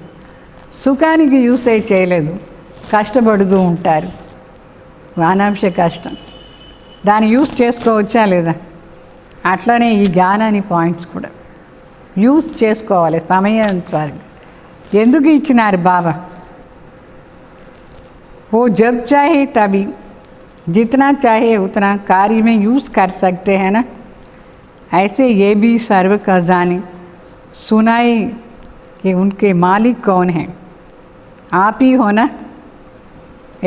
సుఖానికి యూజ్ చేయలేదు, కష్టపడుతూ ఉంటారు, అనావశ్య కష్టం. దాన్ని యూజ్ చేసుకోవచ్చా లేదా? అట్లనే ఈ జ్ఞానాన్ని పాయింట్స్ కూడా యూజ్ చేసుకోవాలి సమయానుసారంగా. ఎందుకు ఇచ్చినారు బాబా? वो जब चाहे तभी जितना चाहे उतना कार्य में यूज़ कर सकते हैं ना. ऐसे ये भी सर्व खजाने सुनाए कि उनके मालिक कौन है, आप ही हो ना.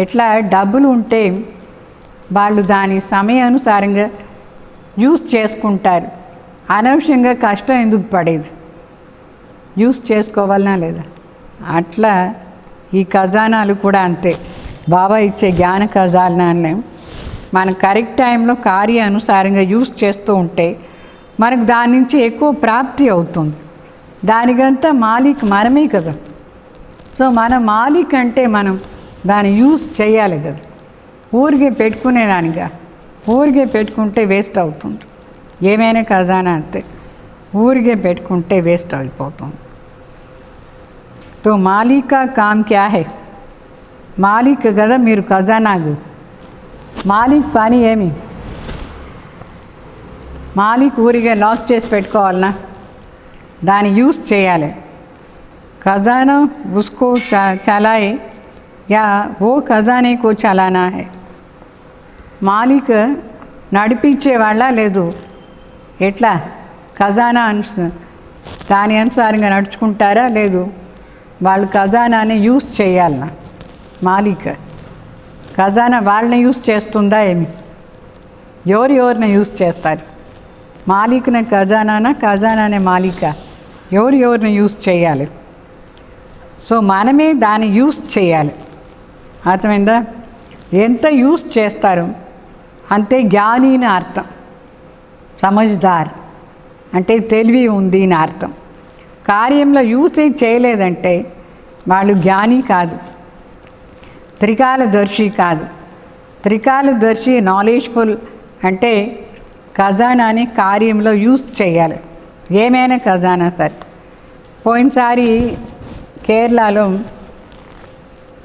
ఎట్లా డబ్బులు ఉంటే వాళ్ళు దాని సమయానుసారంగా యూజ్ చేసుకుంటారు, అనవసరంగా కష్టం ఎందుకు పడేది, యూజ్ చేసుకోవాలనా లేదా? అట్లా ఈ ఖజానాలు కూడా అంతే. బాబా ఇచ్చే జ్ఞాన ఖజానాన్ని మనం కరెక్ట్ టైంలో కార్య అనుసారంగా యూజ్ చేస్తూ ఉంటే మనకు దాని నుంచి ఎక్కువ ప్రాప్తి అవుతుంది. దానికంతా మాలిక్ మనమే కదా. సో మన మాలిక్ అంటే మనం దాన్ని యూజ్ చేయాలి కదా. ఊరికే పెట్టుకునేదానిగా, ఊరికే పెట్టుకుంటే వేస్ట్ అవుతుంది. ఏమైనా ఖజానా అంతే, ఊరికే పెట్టుకుంటే వేస్ట్ అయిపోతుంది. तो मालिक का काम क्या है? మాలిక్ కదా మీరు ఖజానాకు. మాలిక్ పని ఏమి? మాలిక్ ఊరిగా లాక్ చేసి పెట్టుకోవాలనా? దాన్ని యూజ్ చేయాలి. ఖజానా ఉస్కో చలాయే యా ఓ ఖజానే కో చలానా హై. మాలిక్ నడిపించేవాళ్ళ లేదు, ఎట్లా ఖజానా దాని అనుసారంగా నడుచుకుంటారా లేదు, వాళ్ళు ఖజానాని యూజ్ చేయాలనా? మాలిక్ ఖజానా వాళ్ళని యూజ్ చేస్తుందా ఏమి? ఎవరిని యూజ్ చేస్తారు? మాలిక్ని ఖజానానా, ఖజానానే మాలిక? ఎవరిని యూజ్ చేయాలి? సో మనమే దాన్ని యూజ్ చేయాలి. అర్థమైందా? ఎంత యూజ్ చేస్తారు అంతే జ్ఞాని అని అర్థం. సమజ్దార్ అంటే తెలివి ఉంది అని అర్థం. కార్యంలో యూసేజ్ చేయలేదంటే వాళ్ళు జ్ఞాని కాదు, త్రికాలదర్శి కాదు. త్రికాలదర్శి నాలెడ్జ్ఫుల్ అంటే ఖజానాని కార్యంలో యూజ్ చేయాలి. ఏమైనా ఖజానా సరే. పోయినసారి కేరళలో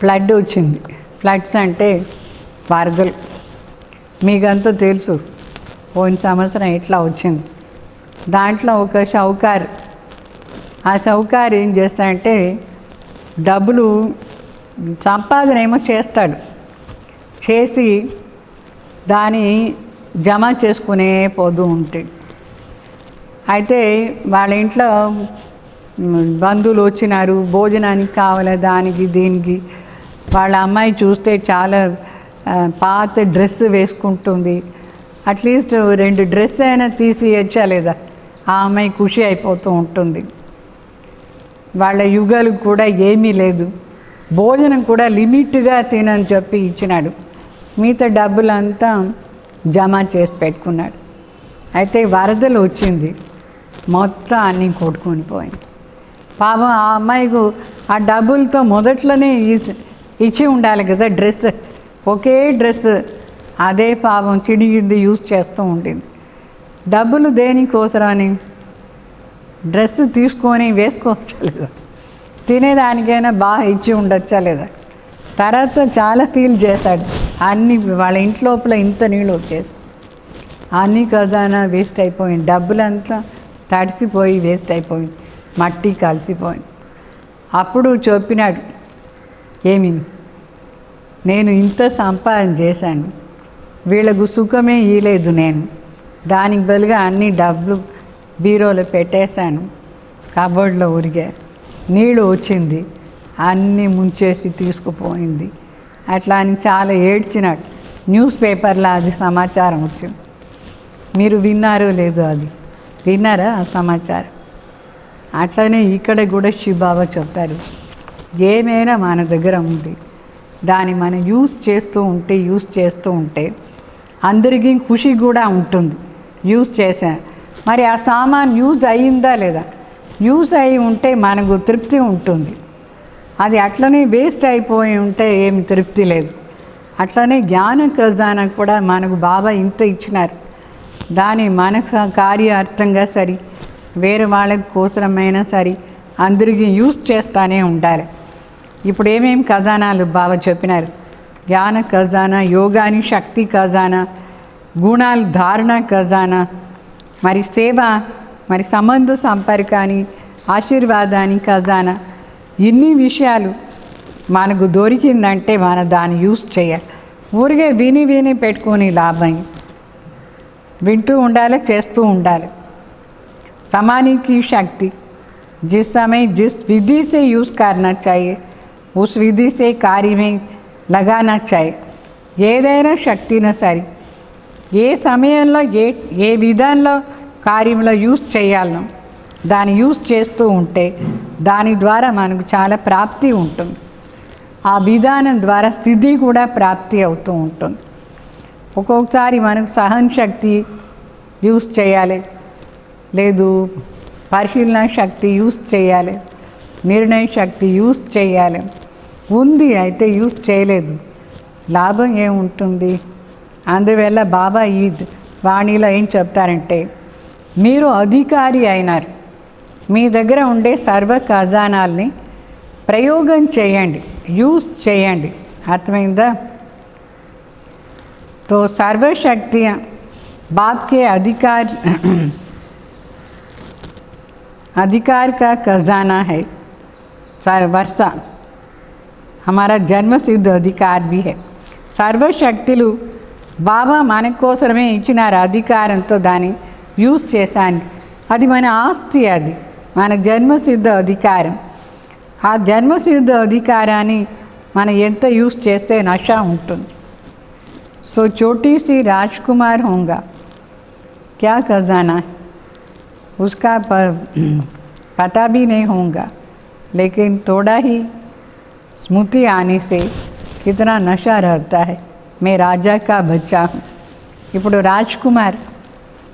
ఫ్లడ్ వచ్చింది. ఫ్లడ్స్ అంటే వరదలు, మీకంతా తెలుసు. పోయిన సంవత్సరం ఇట్లా వచ్చింది. దాంట్లో ఒక షౌకార్, ఆ షౌకార్ ఏం చేస్తాడంటే డబ్బులు సంపాదన ఏమో చేస్తాడు, చేసి దాన్ని జమ చేసుకునే పోతూ ఉంటాడు. అయితే వాళ్ళ ఇంట్లో బంధువులు వచ్చినారు, భోజనానికి కావాలి, దానికి దీనికి. వాళ్ళ అమ్మాయి చూస్తే చాలా పాత డ్రెస్ వేసుకుంటుంది. అట్లీస్ట్ 2 డ్రెస్ అయినా తీసి ఇచ్చా లేదా, ఆ అమ్మాయి ఖుషి అయిపోతూ ఉంటుంది. వాళ్ళ యుగాలు కూడా ఏమీ లేదు, భోజనం కూడా లిమిట్గా తినని చెప్పి ఇచ్చినాడు. మిగతా డబ్బులంతా జమ చేసి పెట్టుకున్నాడు. అయితే వరదలు వచ్చింది, మొత్తం అన్నీ కొట్టుకొని పోయింది. పాపం ఆ అమ్మాయికు ఆ డబ్బులతో మొదట్లోనే ఇచ్చి ఉండాలి కదా డ్రెస్, ఒకే డ్రెస్, అదే పాపం చిడిగింది యూజ్ చేస్తూ ఉంటుంది. డబ్బులు దేనికోసమని డ్రెస్ తీసుకొని వేసుకోవచ్చా లేదా, తినేదానికైనా బాగా ఇచ్చి ఉండొచ్చా లేదా, తర్వాత చాలా ఫీల్ చేస్తాడు, అన్ని వాళ్ళ ఇంట్లోపల ఇంత నీళ్ళు వచ్చేది, అన్ని ఖజానా వేస్ట్ అయిపోయింది, డబ్బులంతా తడిసిపోయి వేస్ట్ అయిపోయింది, మట్టి కలిసిపోయింది. అప్పుడు చెప్పినాడు, ఏమి నేను ఇంత సంపాదన చేశాను, వీళ్ళకు సుఖమే ఇయలేదు, నేను దానికి బదులుగా అన్ని డబ్బులు బీరోలో పెట్టేశాను, కబోర్డ్లో ఉరిగా, నీళ్ళు వచ్చింది అన్నీ ముంచేసి తీసుకుపోయింది. అట్లా అని చాలా ఏడ్చినాడు. న్యూస్ పేపర్లో అది సమాచారం వచ్చింది. మీరు విన్నారో లేదో, అది విన్నారా ఆ సమాచారం? అట్లనే ఇక్కడ కూడా శివబాబా చెప్తారు, ఏమైనా మన దగ్గర ఉంది, దాన్ని మనం యూజ్ చేస్తూ ఉంటే అందరికీ ఖుషి కూడా ఉంటుంది. యూజ్ చేసా, మరి ఆ సామాన్ యూజ్ అయ్యిందా లేదా? యూజ్ అయి ఉంటే మనకు తృప్తి ఉంటుంది. అది అట్లనే వేస్ట్ అయిపోయి ఉంటే ఏమి తృప్తి లేదు. అట్లనే జ్ఞాన ఖజానా కూడా మనకు బాబా ఇంత ఇచ్చినారు, దాని మనకు కార్యార్థంగా సరి, వేరే వాళ్ళకి కోసమైనా సరే అందరికీ యూజ్ చేస్తూనే ఉండాలి. ఇప్పుడు ఏమేమి ఖజానాలు బాబా చెప్పినారు? జ్ఞాన ఖజానా, యోగాని శక్తి ఖజానా, గుణాలు ధారణ ఖజానా, మరి సేవ, మరి సంబంధ సంపర్కాన్ని, ఆశీర్వాదాన్ని ఖజానా. ఇన్ని విషయాలు మనకు దొరికిందంటే మనం దాన్ని యూజ్ చేయాలి. ఊరికే విని పెట్టుకొని లాభం, వింటూ ఉండాలి, చేస్తూ ఉండాలి. समाने की शक्ति जिस समय जिस विधि से यूज़ करना चाहिए उस विधि से कार्य में लगाना चाहिए. ఏదైనా శక్తిని సరి ఏ సమయంలో ఏ విధానంలో కార్యంలో యూజ్ చేయాలనో దాన్ని యూజ్ చేస్తూ ఉంటే దాని ద్వారా మనకు చాలా ప్రాప్తి ఉంటుంది. ఆ విధానం ద్వారా స్థితి కూడా ప్రాప్తి అవుతూ ఉంటుంది. ఒక్కొక్కసారి మనకు సహన శక్తి యూజ్ చేయాలి, లేదు పరిశీలన శక్తి యూజ్ చేయాలి, నిర్ణయ శక్తి యూజ్ చేయాలి. ఉంది అయితే యూజ్ చేయలేదు, లాభం ఏముంటుంది? అందువల్ల బాబా ఈ వాణిలో ఏం చెప్తారంటే, మీరు అధికారి అయినారు, మీ దగ్గర ఉండే సర్వ ఖజానాల్ని ప్రయోగం చేయండి, యూజ్ చేయండి. అర్థమైందా? तो सर्वशक्तियाँ बाप के अधिकार का खजाना है. वर्षा हमारा जन्म सिद्ध अधिकार भी है. సర్వశక్తులు బాబా మన కోసమే ఇచ్చినారు అధికారంతో, దాన్ని యూజ్ చేశాను. అది మన ఆస్తి, అది మన జన్మసిద్ధ అధికారం. ఆ జన్మసిద్ధ అధికారాన్ని మనం ఎంత యూజ్ చేస్తే నషా ఉంటుంది. सो छोटी सी राजकुमार होगा, क्या खजाना है उसका पता भी नहीं होगा, लेकिन थोड़ा ही स्मृति आने से कितना नशा रहता है. मैं राजा का बच्चा हूँ. ఇప్పుడు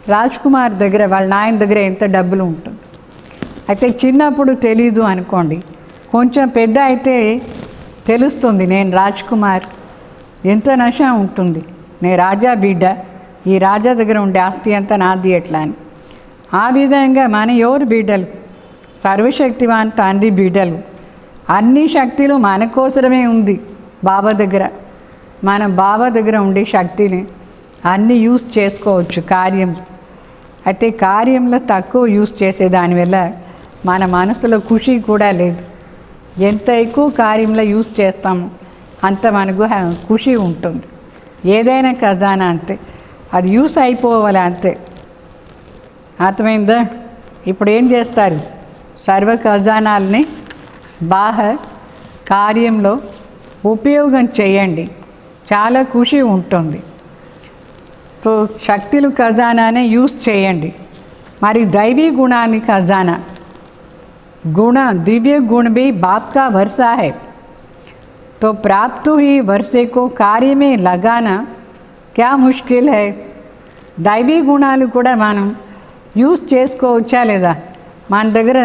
రాజ్కుమార్ దగ్గర వాళ్ళ నాయన దగ్గర ఎంత డబ్బులు ఉంటుంది. అయితే చిన్నప్పుడు తెలీదు అనుకోండి, కొంచెం పెద్ద అయితే తెలుస్తుంది, నేను రాజ్కుమార్, ఎంత నష ఉంటుంది, నేను రాజా బిడ్డ, ఈ రాజా దగ్గర ఉండే ఆస్తి అంతా నాది ఎట్లా అని. ఆ విధంగా మన ఎవరు బిడ్డలు? సర్వశక్తివాన్ తండ్రి బిడ్డలు. అన్ని శక్తులు మన కోసమే ఉంది బాబా దగ్గర. మన బాబా దగ్గర ఉండే శక్తిని అన్నీ యూజ్ చేసుకోవచ్చు కార్యంలో. అయితే కార్యంలో తక్కువ యూజ్ చేసే దానివల్ల మన మనసులో ఖుషి కూడా లేదు. ఎంత ఎక్కువ కార్యంలో యూజ్ చేస్తామో అంత మనకు ఖుషి ఉంటుంది. ఏదైనా ఖజానా అంతే, అది యూస్ అయిపోవాలి అంతే. అర్థమైందా? ఇప్పుడు ఏం చేస్తారు? సర్వ ఖజానాల్ని బాహ్య కార్యంలో ఉపయోగం చేయండి, చాలా ఖుషి ఉంటుంది. तो శక్తులు ఖజానానే యూజ్ చేయండి. మరి दैवी गुणानी खजाना गुण दिव्य गुण भी बाप का वर्षा है. तो प्राप्त हुई वर्षे को कार्य में लगाना क्या मुश्किल है. దైవీ గుణాలు కూడా మనం యూజ్ చేసుకోవచ్చా లేదా? మన దగ్గర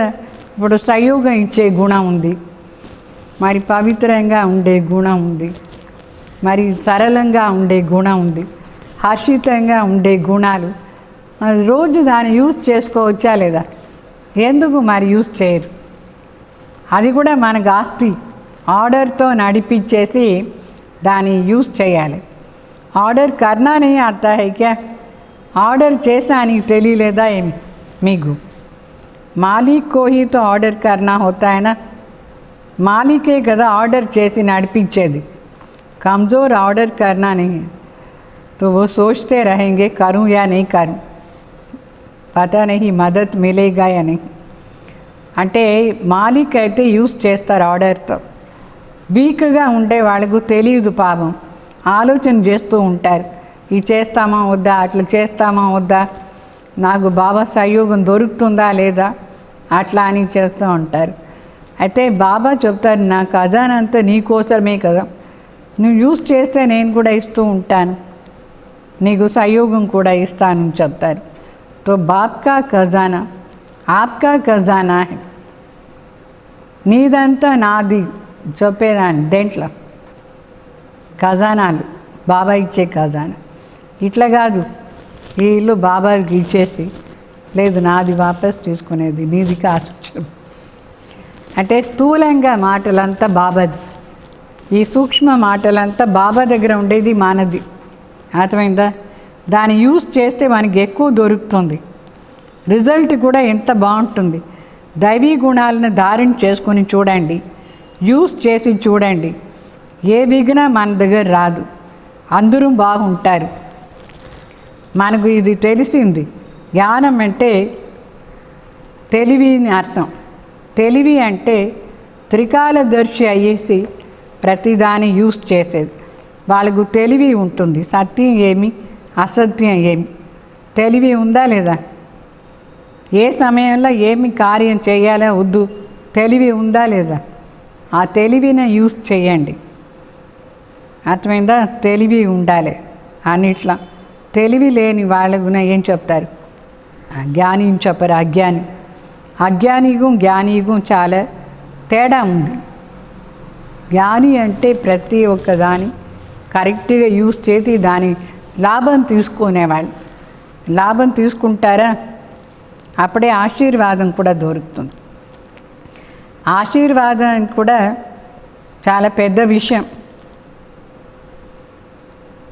ఇప్పుడు సహయోగం ఇచ్చే గుణం ఉంది, మరి పవిత్రంగా ఉండే గుణం ఉంది, మరి సరళంగా ఉండే గుణం ఉంది, హర్షితంగా ఉండే గుణాలు. రోజు దాన్ని యూజ్ చేసుకోవచ్చా లేదా? ఎందుకు మరి యూజ్ చేయరు? అది కూడా మనకు ఆస్తి. ఆర్డర్తో నడిపించేసి దాన్ని యూజ్ చేయాలి. ఆర్డర్ కర్నా नहीं आता है क्या? ఆర్డర్ చేసా అని తెలియలేదా ఏమి మీకు? మాలిక్ కో హీ తో ఆర్డర్ కర్నా హోతా హై నా. మాలికే కదా ఆర్డర్ చేసి నడిపించేది. కమ్జోర్ ఆర్డర్ కర్నా नहीं है तो वो सोचते रहेंगे करूं या नहीं करूं, పతా नहीं మదద్ మిలేగా या नहीं. అంటే మాలిక్ అయితే యూజ్ చేస్తారు ఆర్డర్తో. వీక్గా ఉండే వాళ్ళకు తెలియదు పాపం, ఆలోచన చేస్తూ ఉంటారు, ఇది చేస్తామా వద్దా, అట్లా చేస్తామా వద్దా, నాకు బాబా సహయోగం దొరుకుతుందా లేదా, అట్లా అని చేస్తూ ఉంటారు. అయితే బాబా చెప్తారు, నా ఖజానా అంతా నీ కోసమే కదా, నువ్వు యూజ్ చేస్తే నేను కూడా ఇస్తూ ఉంటాను, నీకు సహయోగం కూడా ఇస్తానని చెప్తారు. తో బాప్ కా ఖజానా ఆప్కా ఖజానా హై. నీదంతా నాది చెప్పేదాన్ని దేంట్లో ఖజానాలు, బాబా ఇచ్చే ఖజానా. ఇట్లా కాదు, ఈ ఇల్లు బాబాకి ఇచ్చేసి లేదు నాది వాపస్ తీసుకునేది, నీది కాదు. అంటే స్థూలంగా మాటలంతా బాబాది, ఈ సూక్ష్మ మాటలంతా బాబా దగ్గర ఉండేది మానది. అర్థమైందా? దాన్ని యూజ్ చేస్తే మనకి ఎక్కువ దొరుకుతుంది, రిజల్ట్ కూడా ఎంత బాగుంటుంది. దైవీ గుణాలను ధారణ చేసుకొని చూడండి, యూజ్ చేసి చూడండి, ఏ విఘ్న మన దగ్గర రాదు, అందరూ బాగుంటారు. మనకు ఇది తెలిసింది. జ్ఞానం అంటే తెలివి అని అర్థం. తెలివి అంటే త్రికాలదర్శి అయ్యేసి ప్రతిదాన్ని యూజ్ చేసేది. వాళ్ళకు తెలివి ఉంటుంది, సత్యం ఏమి అసత్యం ఏమి తెలివి ఉందా లేదా, ఏ సమయంలో ఏమి కార్యం చేయాలో వద్దు తెలివి ఉందా లేదా, ఆ తెలివిని యూజ్ చేయండి. అర్థమైందా? తెలివి ఉండాలి అన్నిట్లా. తెలివి లేని వాళ్ళకు ఏం చెప్తారు, జ్ఞాని అని చెప్పరు, అజ్ఞాని. అజ్ఞానికు జ్ఞానికు చాలా తేడా ఉంది. జ్ఞాని అంటే ప్రతి ఒక్కదాని కరెక్ట్గా యూజ్ చేసి దాని లాభం తీసుకునేవాళ్ళు. లాభం తీసుకుంటారా, అప్పుడే ఆశీర్వాదం కూడా దొరుకుతుంది. ఆశీర్వాదం కూడా చాలా పెద్ద విషయం.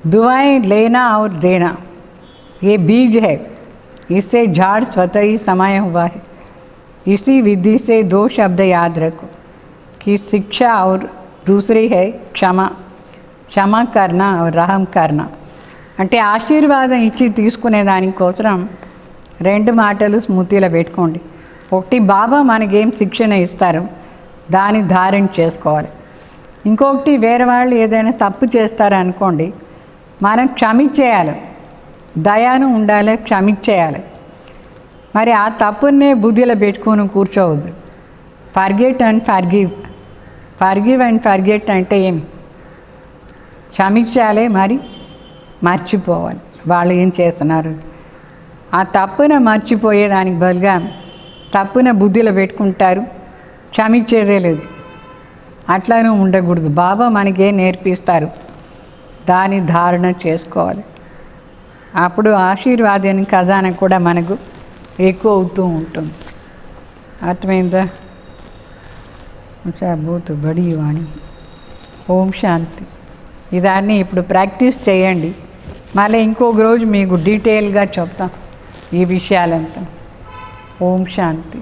दुआएं लेना और देना ये बीज है, इससे झाड़ स्वतः ही समाया हुआ है. इसी विधि से दो शब्द याद रखो कि शिक्षा और दूसरी है क्षमा. क्षमा करना और रहम करना. అంటే ఆశీర్వాదం ఇచ్చి తీసుకునే దానికోసం రెండు మాటలు స్మృతిలో పెట్టుకోండి. ఒకటి, బాబా మనకేం శిక్షణ ఇస్తారు దాన్ని ధారణ చేసుకోవాలి. ఇంకొకటి, వేరే వాళ్ళు ఏదైనా తప్పు చేస్తారనుకోండి, మనం క్షమించేయాలి, దయాను ఉండాలి, క్షమించేయాలి. మరి ఆ తప్పునే బుద్ధిలో పెట్టుకొని కూర్చోవద్దు. Forget and forgive. Forgive and forget అంటే ఏమి? క్షమించాలి, మరి మర్చిపోవాలి వాళ్ళు ఏం చేస్తున్నారు. ఆ తప్పున మర్చిపోయేదానికి బదులుగా తప్పున బుద్ధిలో పెట్టుకుంటారు, క్షమించేదే లేదు. అట్లానే ఉండకూడదు. బాబా మనకేం నేర్పిస్తారు దాన్ని ధారణ చేసుకోవాలి. అప్పుడు ఆశీర్వాదాన్ని ఖజానా కూడా మనకు ఎక్కువ అవుతూ ఉంటుంది. అర్థమైందా? బహుత్ బడి వాణి. ఓం శాంతి. ఇదాన్ని ఇప్పుడు ప్రాక్టీస్ చేయండి. మళ్ళీ ఇంకొక రోజు మీకు డీటెయిల్గా చెప్తాం ఈ విషయాలంతా. ఓం శాంతి.